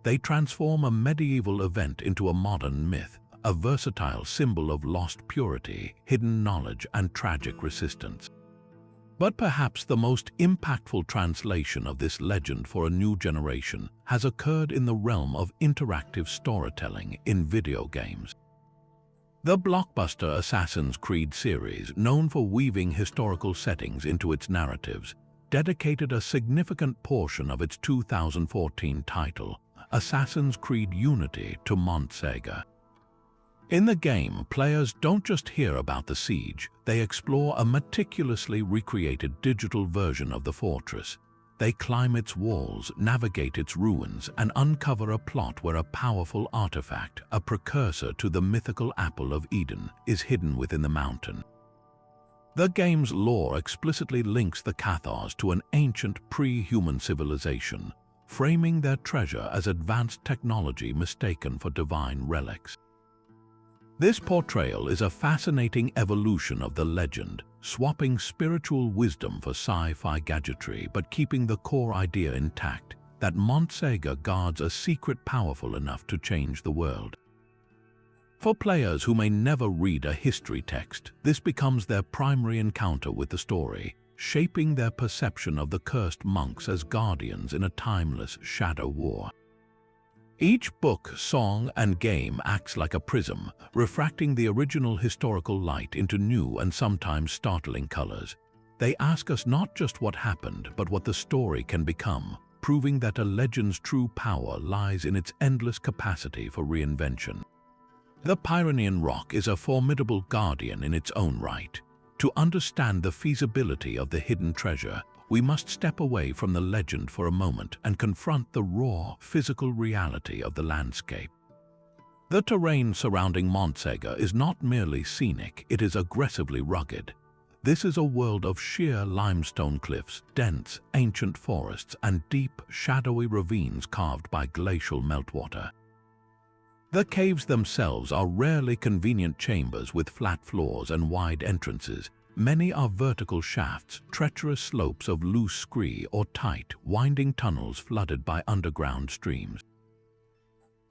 They transform a medieval event into a modern myth, a versatile symbol of lost purity, hidden knowledge, and tragic resistance. But perhaps the most impactful translation of this legend for a new generation has occurred in the realm of interactive storytelling in video games. The blockbuster Assassin's Creed series, known for weaving historical settings into its narratives, dedicated a significant portion of its 2014 title, Assassin's Creed Unity, to Montségur. In the game, players don't just hear about the siege, they explore a meticulously recreated digital version of the fortress. They climb its walls, navigate its ruins, and uncover a plot where a powerful artifact, a precursor to the mythical Apple of Eden, is hidden within the mountain. The game's lore explicitly links the Cathars to an ancient pre-human civilization, framing their treasure as advanced technology mistaken for divine relics. This portrayal is a fascinating evolution of the legend, swapping spiritual wisdom for sci-fi gadgetry but keeping the core idea intact, that Montségur guards a secret powerful enough to change the world. For players who may never read a history text, this becomes their primary encounter with the story, shaping their perception of the cursed monks as guardians in a timeless shadow war. Each book, song, and game acts like a prism, refracting the original historical light into new and sometimes startling colors. They ask us not just what happened, but what the story can become, proving that a legend's true power lies in its endless capacity for reinvention. The Pyrenean rock is a formidable guardian in its own right. To understand the feasibility of the hidden treasure, we must step away from the legend for a moment and confront the raw, physical reality of the landscape. The terrain surrounding Montségur is not merely scenic, it is aggressively rugged. This is a world of sheer limestone cliffs, dense, ancient forests, and deep, shadowy ravines carved by glacial meltwater. The caves themselves are rarely convenient chambers with flat floors and wide entrances. Many are vertical shafts, treacherous slopes of loose scree, or tight, winding tunnels flooded by underground streams.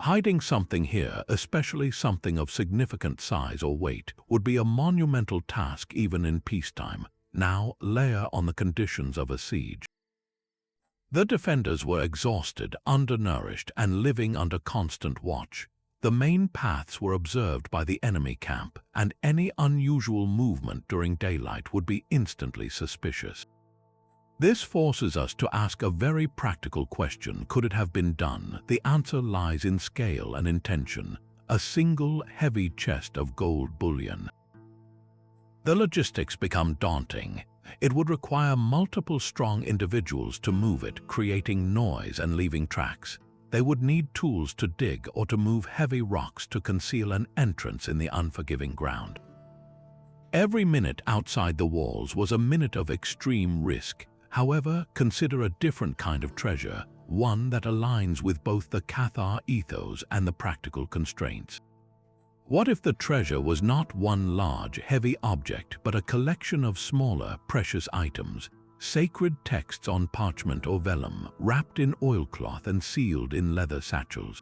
Hiding something here, especially something of significant size or weight, would be a monumental task even in peacetime. Now layer on the conditions of a siege. The defenders were exhausted, undernourished, and living under constant watch. The main paths were observed by the enemy camp, and any unusual movement during daylight would be instantly suspicious. This forces us to ask a very practical question: could it have been done? The answer lies in scale and intention, a single heavy chest of gold bullion. The logistics become daunting. It would require multiple strong individuals to move it, creating noise and leaving tracks. They would need tools to dig or to move heavy rocks to conceal an entrance in the unforgiving ground. Every minute outside the walls was a minute of extreme risk. However, consider a different kind of treasure, one that aligns with both the Cathar ethos and the practical constraints. What if the treasure was not one large, heavy object, but a collection of smaller, precious items? Sacred texts on parchment or vellum, wrapped in oilcloth and sealed in leather satchels.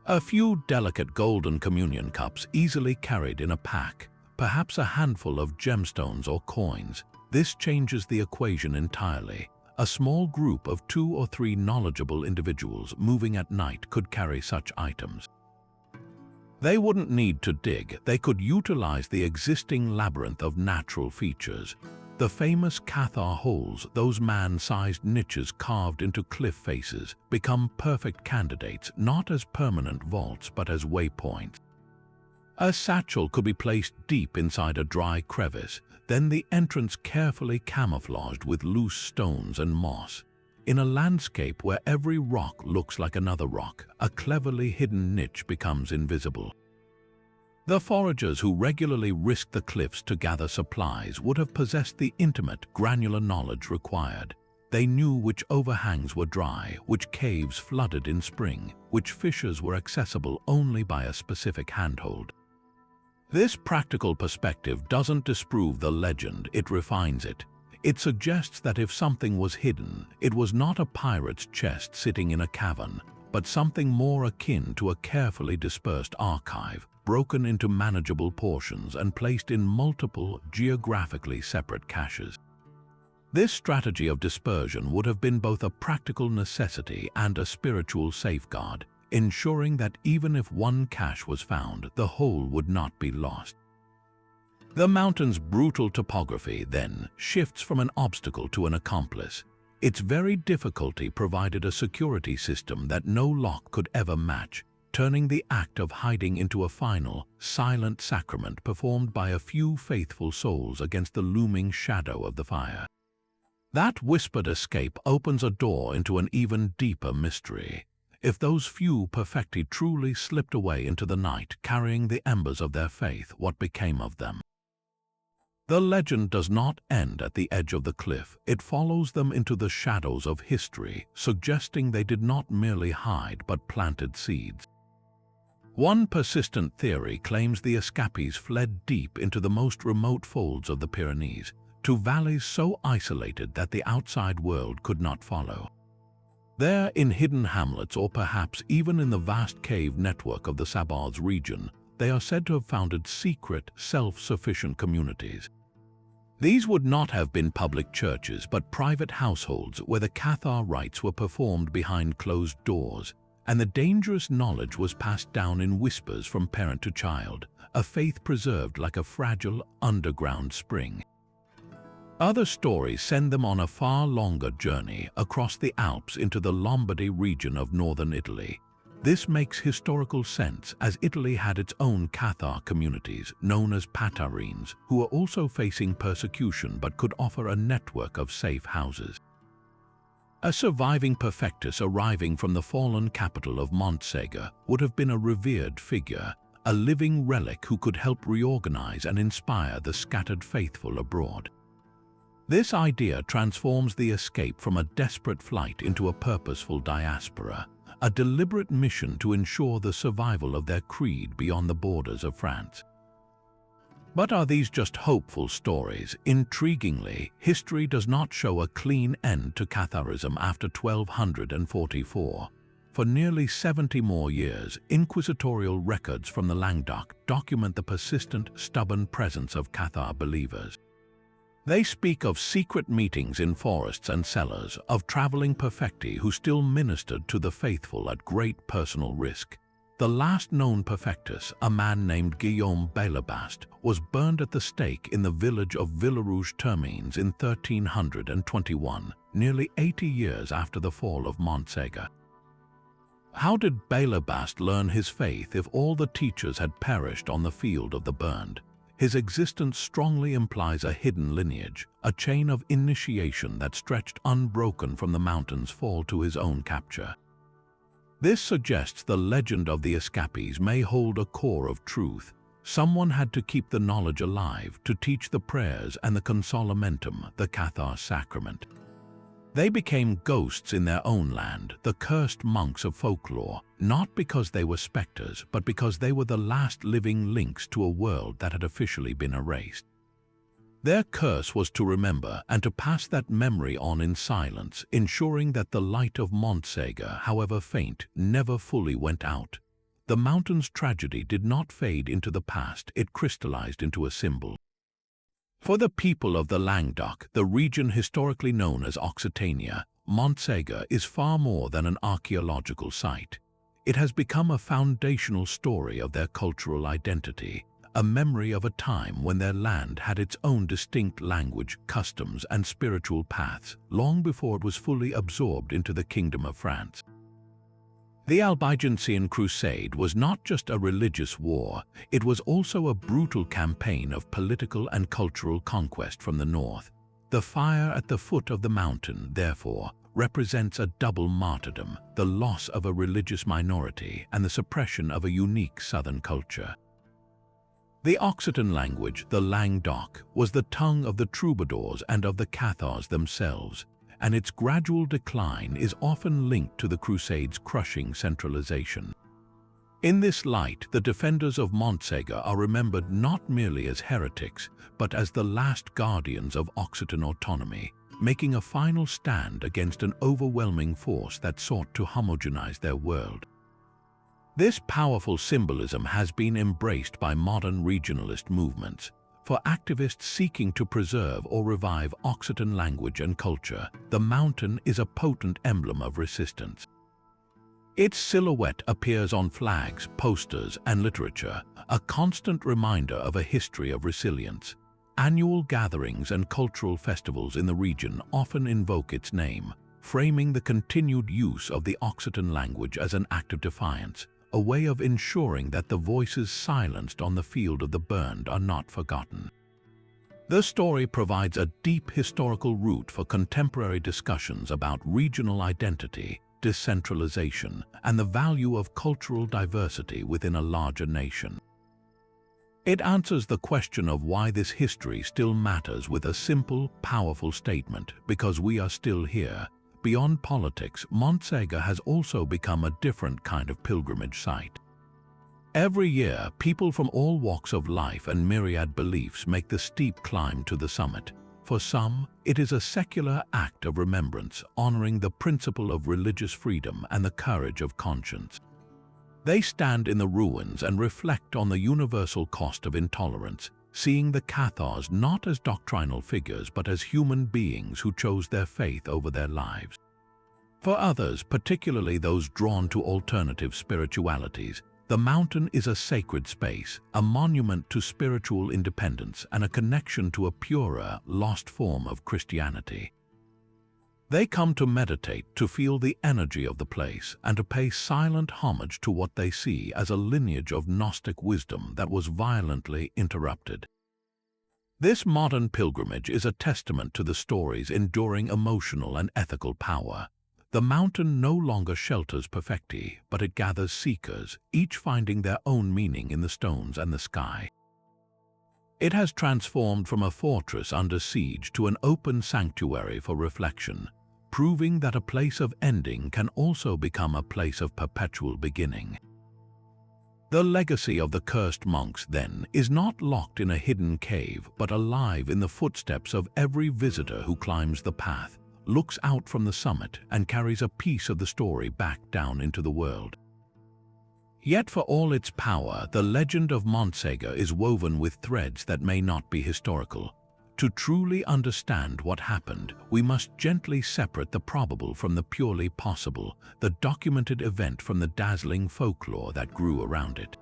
A few delicate golden communion cups easily carried in a pack, perhaps a handful of gemstones or coins. This changes the equation entirely. A small group of 2 or 3 knowledgeable individuals moving at night could carry such items. They wouldn't need to dig, they could utilize the existing labyrinth of natural features. The famous Cathar holes, those man-sized niches carved into cliff faces, become perfect candidates not as permanent vaults but as waypoints. A satchel could be placed deep inside a dry crevice, then the entrance carefully camouflaged with loose stones and moss. In a landscape where every rock looks like another rock, a cleverly hidden niche becomes invisible. The foragers who regularly risked the cliffs to gather supplies would have possessed the intimate, granular knowledge required. They knew which overhangs were dry, which caves flooded in spring, which fissures were accessible only by a specific handhold. This practical perspective doesn't disprove the legend, it refines it. It suggests that if something was hidden, it was not a pirate's chest sitting in a cavern, but something more akin to a carefully dispersed archive, broken into manageable portions and placed in multiple, geographically separate caches. This strategy of dispersion would have been both a practical necessity and a spiritual safeguard, ensuring that even if one cache was found, the whole would not be lost. The mountain's brutal topography, then, shifts from an obstacle to an accomplice. Its very difficulty provided a security system that no lock could ever match, turning the act of hiding into a final, silent sacrament performed by a few faithful souls against the looming shadow of the fire. That whispered escape opens a door into an even deeper mystery. If those few perfecti truly slipped away into the night carrying the embers of their faith, what became of them? The legend does not end at the edge of the cliff. It follows them into the shadows of history, suggesting they did not merely hide but planted seeds. One persistent theory claims the escapees fled deep into the most remote folds of the Pyrenees, to valleys so isolated that the outside world could not follow. There, in hidden hamlets or perhaps even in the vast cave network of the Sabbats region, they are said to have founded secret, self-sufficient communities. These would not have been public churches but private households where the Cathar rites were performed behind closed doors, and the dangerous knowledge was passed down in whispers from parent to child, a faith preserved like a fragile underground spring. Other stories send them on a far longer journey across the Alps into the Lombardy region of northern Italy. This makes historical sense, as Italy had its own Cathar communities, known as Pyrenees, who were also facing persecution but could offer a network of safe houses. A surviving perfectus arriving from the fallen capital of Montségur would have been a revered figure, a living relic who could help reorganize and inspire the scattered faithful abroad. This idea transforms the escape from a desperate flight into a purposeful diaspora, a deliberate mission to ensure the survival of their creed beyond the borders of France. But are these just hopeful stories? Intriguingly, history does not show a clean end to Catharism after 1244. For nearly 70 more years, inquisitorial records from the Languedoc document the persistent, stubborn presence of Cathar believers. They speak of secret meetings in forests and cellars, of traveling perfecti who still ministered to the faithful at great personal risk. The last known perfectus, a man named Guillaume Bailabast, was burned at the stake in the village of Villarouge-Termines in 1321, nearly 80 years after the fall of Montségur. How did Bailabast learn his faith if all the teachers had perished on the field of the burned? His existence strongly implies a hidden lineage, a chain of initiation that stretched unbroken from the mountain's fall to his own capture. This suggests the legend of the escapees may hold a core of truth. Someone had to keep the knowledge alive, to teach the prayers and the consolamentum, the Cathar sacrament. They became ghosts in their own land, the cursed monks of folklore, not because they were specters, but because they were the last living links to a world that had officially been erased. Their curse was to remember and to pass that memory on in silence, ensuring that the light of Montségur, however faint, never fully went out. The mountain's tragedy did not fade into the past, it crystallized into a symbol. For the people of the Languedoc, the region historically known as Occitania, Montségur is far more than an archaeological site. It has become a foundational story of their cultural identity, a memory of a time when their land had its own distinct language, customs, and spiritual paths, long before it was fully absorbed into the Kingdom of France. The Albigensian Crusade was not just a religious war, it was also a brutal campaign of political and cultural conquest from the north. The fire at the foot of the mountain, therefore, represents a double martyrdom, the loss of a religious minority and the suppression of a unique southern culture. The Occitan language, the Languedoc, was the tongue of the troubadours and of the Cathars themselves, and its gradual decline is often linked to the Crusade's crushing centralization. In this light, the defenders of Montségur are remembered not merely as heretics, but as the last guardians of Occitan autonomy, making a final stand against an overwhelming force that sought to homogenize their world. This powerful symbolism has been embraced by modern regionalist movements. For activists seeking to preserve or revive Occitan language and culture, the mountain is a potent emblem of resistance. Its silhouette appears on flags, posters, and literature, a constant reminder of a history of resilience. Annual gatherings and cultural festivals in the region often invoke its name, framing the continued use of the Occitan language as an act of defiance, a way of ensuring that the voices silenced on the field of the burned are not forgotten. The story provides a deep historical root for contemporary discussions about regional identity, decentralization, and the value of cultural diversity within a larger nation. It answers the question of why this history still matters with a simple, powerful statement: because we are still here. Beyond politics, Montségur has also become a different kind of pilgrimage site. Every year, people from all walks of life and myriad beliefs make the steep climb to the summit. For some, it is a secular act of remembrance, honoring the principle of religious freedom and the courage of conscience. They stand in the ruins and reflect on the universal cost of intolerance, seeing the Cathars not as doctrinal figures but as human beings who chose their faith over their lives. For others, particularly those drawn to alternative spiritualities, the mountain is a sacred space, a monument to spiritual independence and a connection to a purer, lost form of Christianity. They come to meditate, to feel the energy of the place, and to pay silent homage to what they see as a lineage of Gnostic wisdom that was violently interrupted. This modern pilgrimage is a testament to the story's enduring emotional and ethical power. The mountain no longer shelters perfecti, but it gathers seekers, each finding their own meaning in the stones and the sky. It has transformed from a fortress under siege to an open sanctuary for reflection, proving that a place of ending can also become a place of perpetual beginning. The legacy of the cursed monks, then, is not locked in a hidden cave, but alive in the footsteps of every visitor who climbs the path, looks out from the summit, and carries a piece of the story back down into the world. Yet for all its power, the legend of Montségur is woven with threads that may not be historical. To truly understand what happened, we must gently separate the probable from the purely possible, the documented event from the dazzling folklore that grew around it.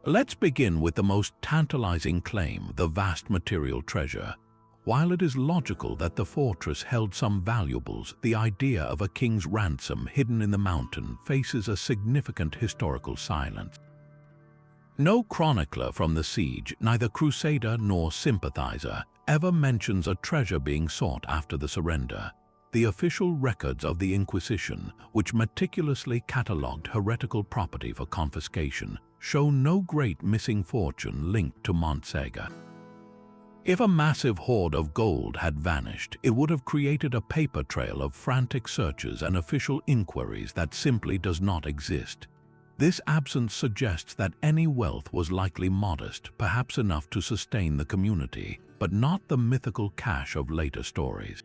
Let's begin with the most tantalizing claim, the vast material treasure. While it is logical that the fortress held some valuables, the idea of a king's ransom hidden in the mountain faces a significant historical silence. No chronicler from the siege, neither crusader nor sympathizer, ever mentions a treasure being sought after the surrender. The official records of the Inquisition, which meticulously catalogued heretical property for confiscation, show no great missing fortune linked to Montségur. If a massive hoard of gold had vanished, it would have created a paper trail of frantic searches and official inquiries that simply does not exist. This absence suggests that any wealth was likely modest, perhaps enough to sustain the community, but not the mythical cache of later stories.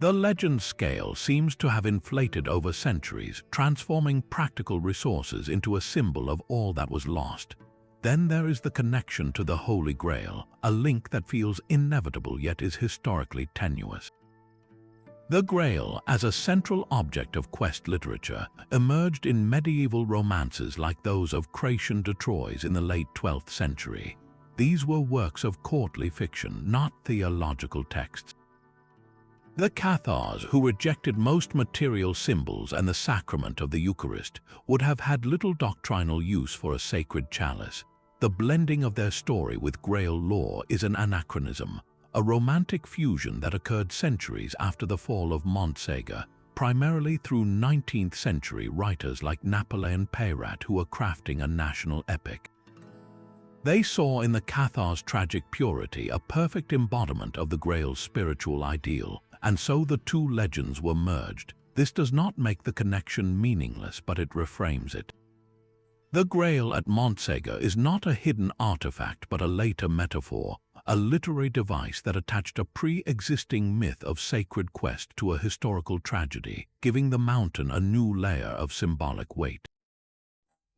The legend's scale seems to have inflated over centuries, transforming practical resources into a symbol of all that was lost. Then there is the connection to the Holy Grail, a link that feels inevitable yet is historically tenuous. The Grail, as a central object of quest literature, emerged in medieval romances like those of Chrétien de Troyes in the late 12th century. These were works of courtly fiction, not theological texts. The Cathars, who rejected most material symbols and the sacrament of the Eucharist, would have had little doctrinal use for a sacred chalice. The blending of their story with Grail lore is an anachronism, a romantic fusion that occurred centuries after the fall of Montségur, primarily through 19th century writers like Napoleon Peyrat who were crafting a national epic. They saw in the Cathars' tragic purity a perfect embodiment of the Grail's spiritual ideal, and so the two legends were merged. This does not make the connection meaningless, but it reframes it. The Grail at Montségur is not a hidden artifact but a later metaphor, a literary device that attached a pre-existing myth of sacred quest to a historical tragedy, giving the mountain a new layer of symbolic weight.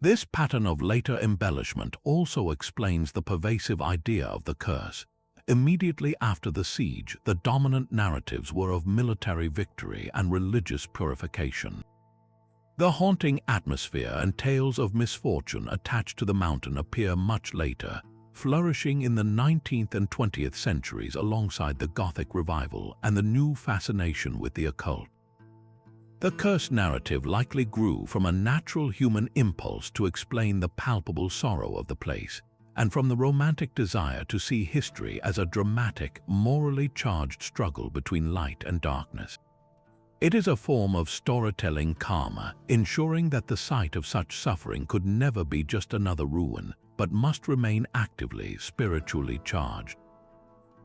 This pattern of later embellishment also explains the pervasive idea of the curse. Immediately after the siege, the dominant narratives were of military victory and religious purification. The haunting atmosphere and tales of misfortune attached to the mountain appear much later, flourishing in the 19th and 20th centuries alongside the Gothic revival and the new fascination with the occult. The curse narrative likely grew from a natural human impulse to explain the palpable sorrow of the place, and from the romantic desire to see history as a dramatic, morally charged struggle between light and darkness. It is a form of storytelling karma, ensuring that the site of such suffering could never be just another ruin, but must remain actively spiritually charged.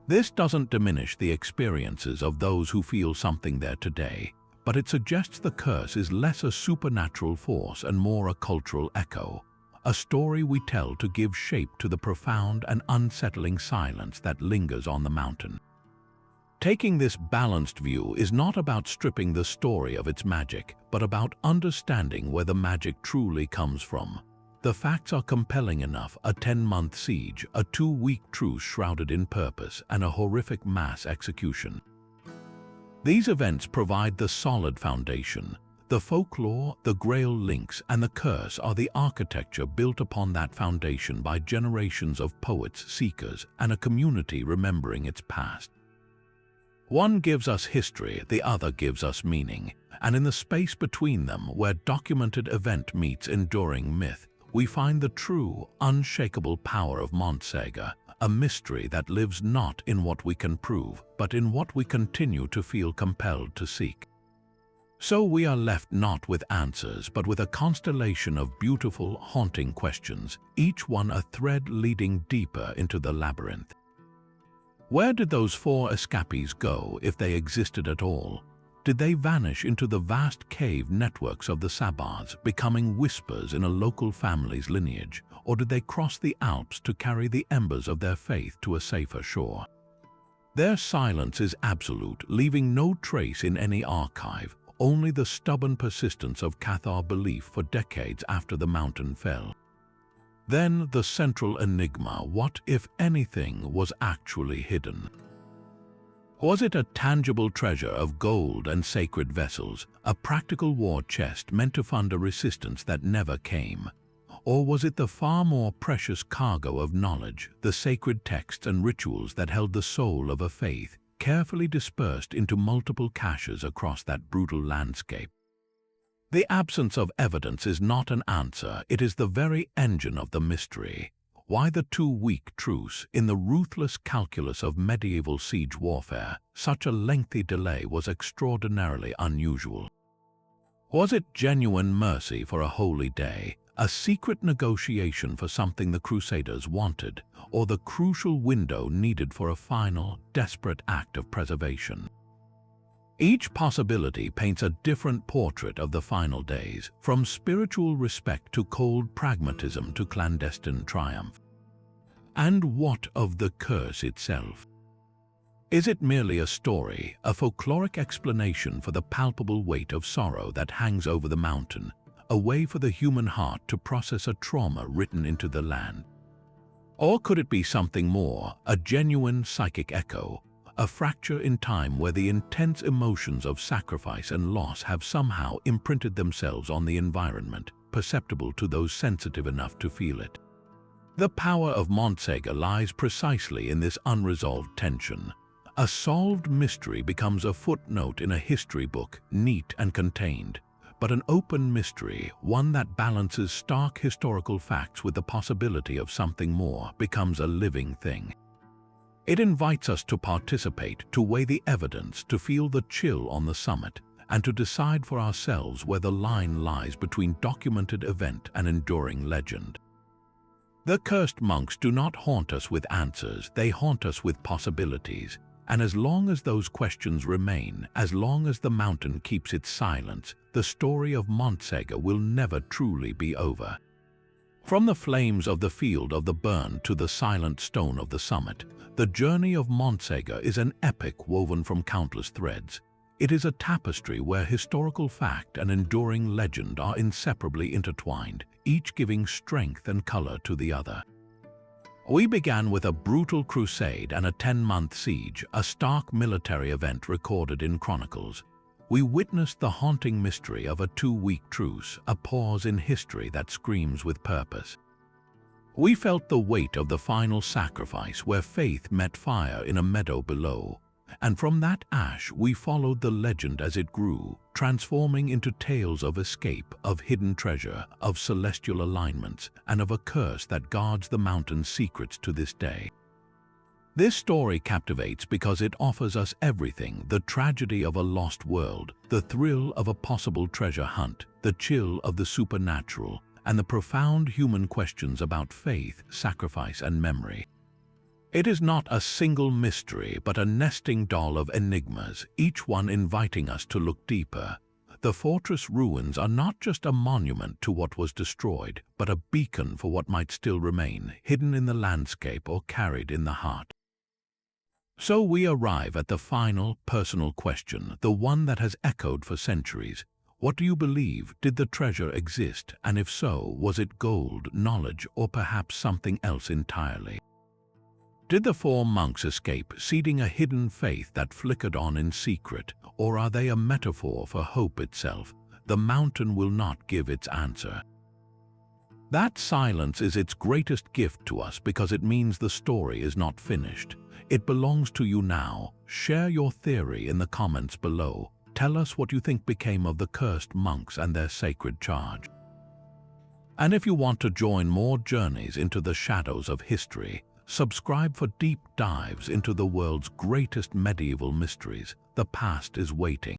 This doesn't diminish the experiences of those who feel something there today, but it suggests the curse is less a supernatural force and more a cultural echo, a story we tell to give shape to the profound and unsettling silence that lingers on the mountain. Taking this balanced view is not about stripping the story of its magic, but about understanding where the magic truly comes from. The facts are compelling enough: a 10-month siege, a 2-week truce shrouded in purpose, and a horrific mass execution. These events provide the solid foundation. The folklore, the Grail links, and the curse are the architecture built upon that foundation by generations of poets, seekers, and a community remembering its past. One gives us history, the other gives us meaning, and in the space between them, where documented event meets enduring myth, we find the true, unshakable power of Montségur, a mystery that lives not in what we can prove, but in what we continue to feel compelled to seek. So we are left not with answers, but with a constellation of beautiful, haunting questions, each one a thread leading deeper into the labyrinth. Where did those 4 escapees go, if they existed at all? Did they vanish into the vast cave networks of the Sabars, becoming whispers in a local family's lineage, or did they cross the Alps to carry the embers of their faith to a safer shore? Their silence is absolute, leaving no trace in any archive, only the stubborn persistence of Cathar belief for decades after the mountain fell. Then the central enigma: what, if anything, was actually hidden? Was it a tangible treasure of gold and sacred vessels, a practical war chest meant to fund a resistance that never came? Or was it the far more precious cargo of knowledge, the sacred texts and rituals that held the soul of a faith, carefully dispersed into multiple caches across that brutal landscape? The absence of evidence is not an answer, it is the very engine of the mystery. Why the 2-week truce? In the ruthless calculus of medieval siege warfare, such a lengthy delay was extraordinarily unusual. Was it genuine mercy for a holy day, a secret negotiation for something the Crusaders wanted, or the crucial window needed for a final, desperate act of preservation? Each possibility paints a different portrait of the final days, from spiritual respect to cold pragmatism to clandestine triumph. And what of the curse itself? Is it merely a story, a folkloric explanation for the palpable weight of sorrow that hangs over the mountain, a way for the human heart to process a trauma written into the land? Or could it be something more, a genuine psychic echo, a fracture in time where the intense emotions of sacrifice and loss have somehow imprinted themselves on the environment, perceptible to those sensitive enough to feel it? The power of Montségur lies precisely in this unresolved tension. A solved mystery becomes a footnote in a history book, neat and contained, but an open mystery, one that balances stark historical facts with the possibility of something more, becomes a living thing. It invites us to participate, to weigh the evidence, to feel the chill on the summit, and to decide for ourselves where the line lies between documented event and enduring legend. The cursed monks do not haunt us with answers, they haunt us with possibilities. And as long as those questions remain, as long as the mountain keeps its silence, the story of Montségur will never truly be over. From the flames of the field of the burn to the silent stone of the summit, the journey of Montségur is an epic woven from countless threads, It is a tapestry where historical fact and enduring legend are inseparably intertwined, each giving strength and color to the other. We began with a brutal crusade and a 10-month siege, a stark military event recorded in chronicles. We witnessed the haunting mystery of a 2-week truce, a pause in history that screams with purpose. We felt the weight of the final sacrifice where faith met fire in a meadow below, and from that ash we followed the legend as it grew, transforming into tales of escape, of hidden treasure, of celestial alignments, and of a curse that guards the mountain's secrets to this day. This story captivates because it offers us everything: the tragedy of a lost world, the thrill of a possible treasure hunt, the chill of the supernatural, and the profound human questions about faith, sacrifice, and memory. It is not a single mystery, but a nesting doll of enigmas, each one inviting us to look deeper. The fortress ruins are not just a monument to what was destroyed, but a beacon for what might still remain, hidden in the landscape or carried in the heart. So we arrive at the final, personal question, the one that has echoed for centuries. What do you believe? Did the treasure exist? And if so, was it gold, knowledge, or perhaps something else entirely? Did the 4 monks escape, seeding a hidden faith that flickered on in secret, or are they a metaphor for hope itself? The mountain will not give its answer. That silence is its greatest gift to us because it means the story is not finished. It belongs to you now. Share your theory in the comments below. Tell us what you think became of the cursed monks and their sacred charge. And if you want to join more journeys into the shadows of history, subscribe for deep dives into the world's greatest medieval mysteries. The past is waiting.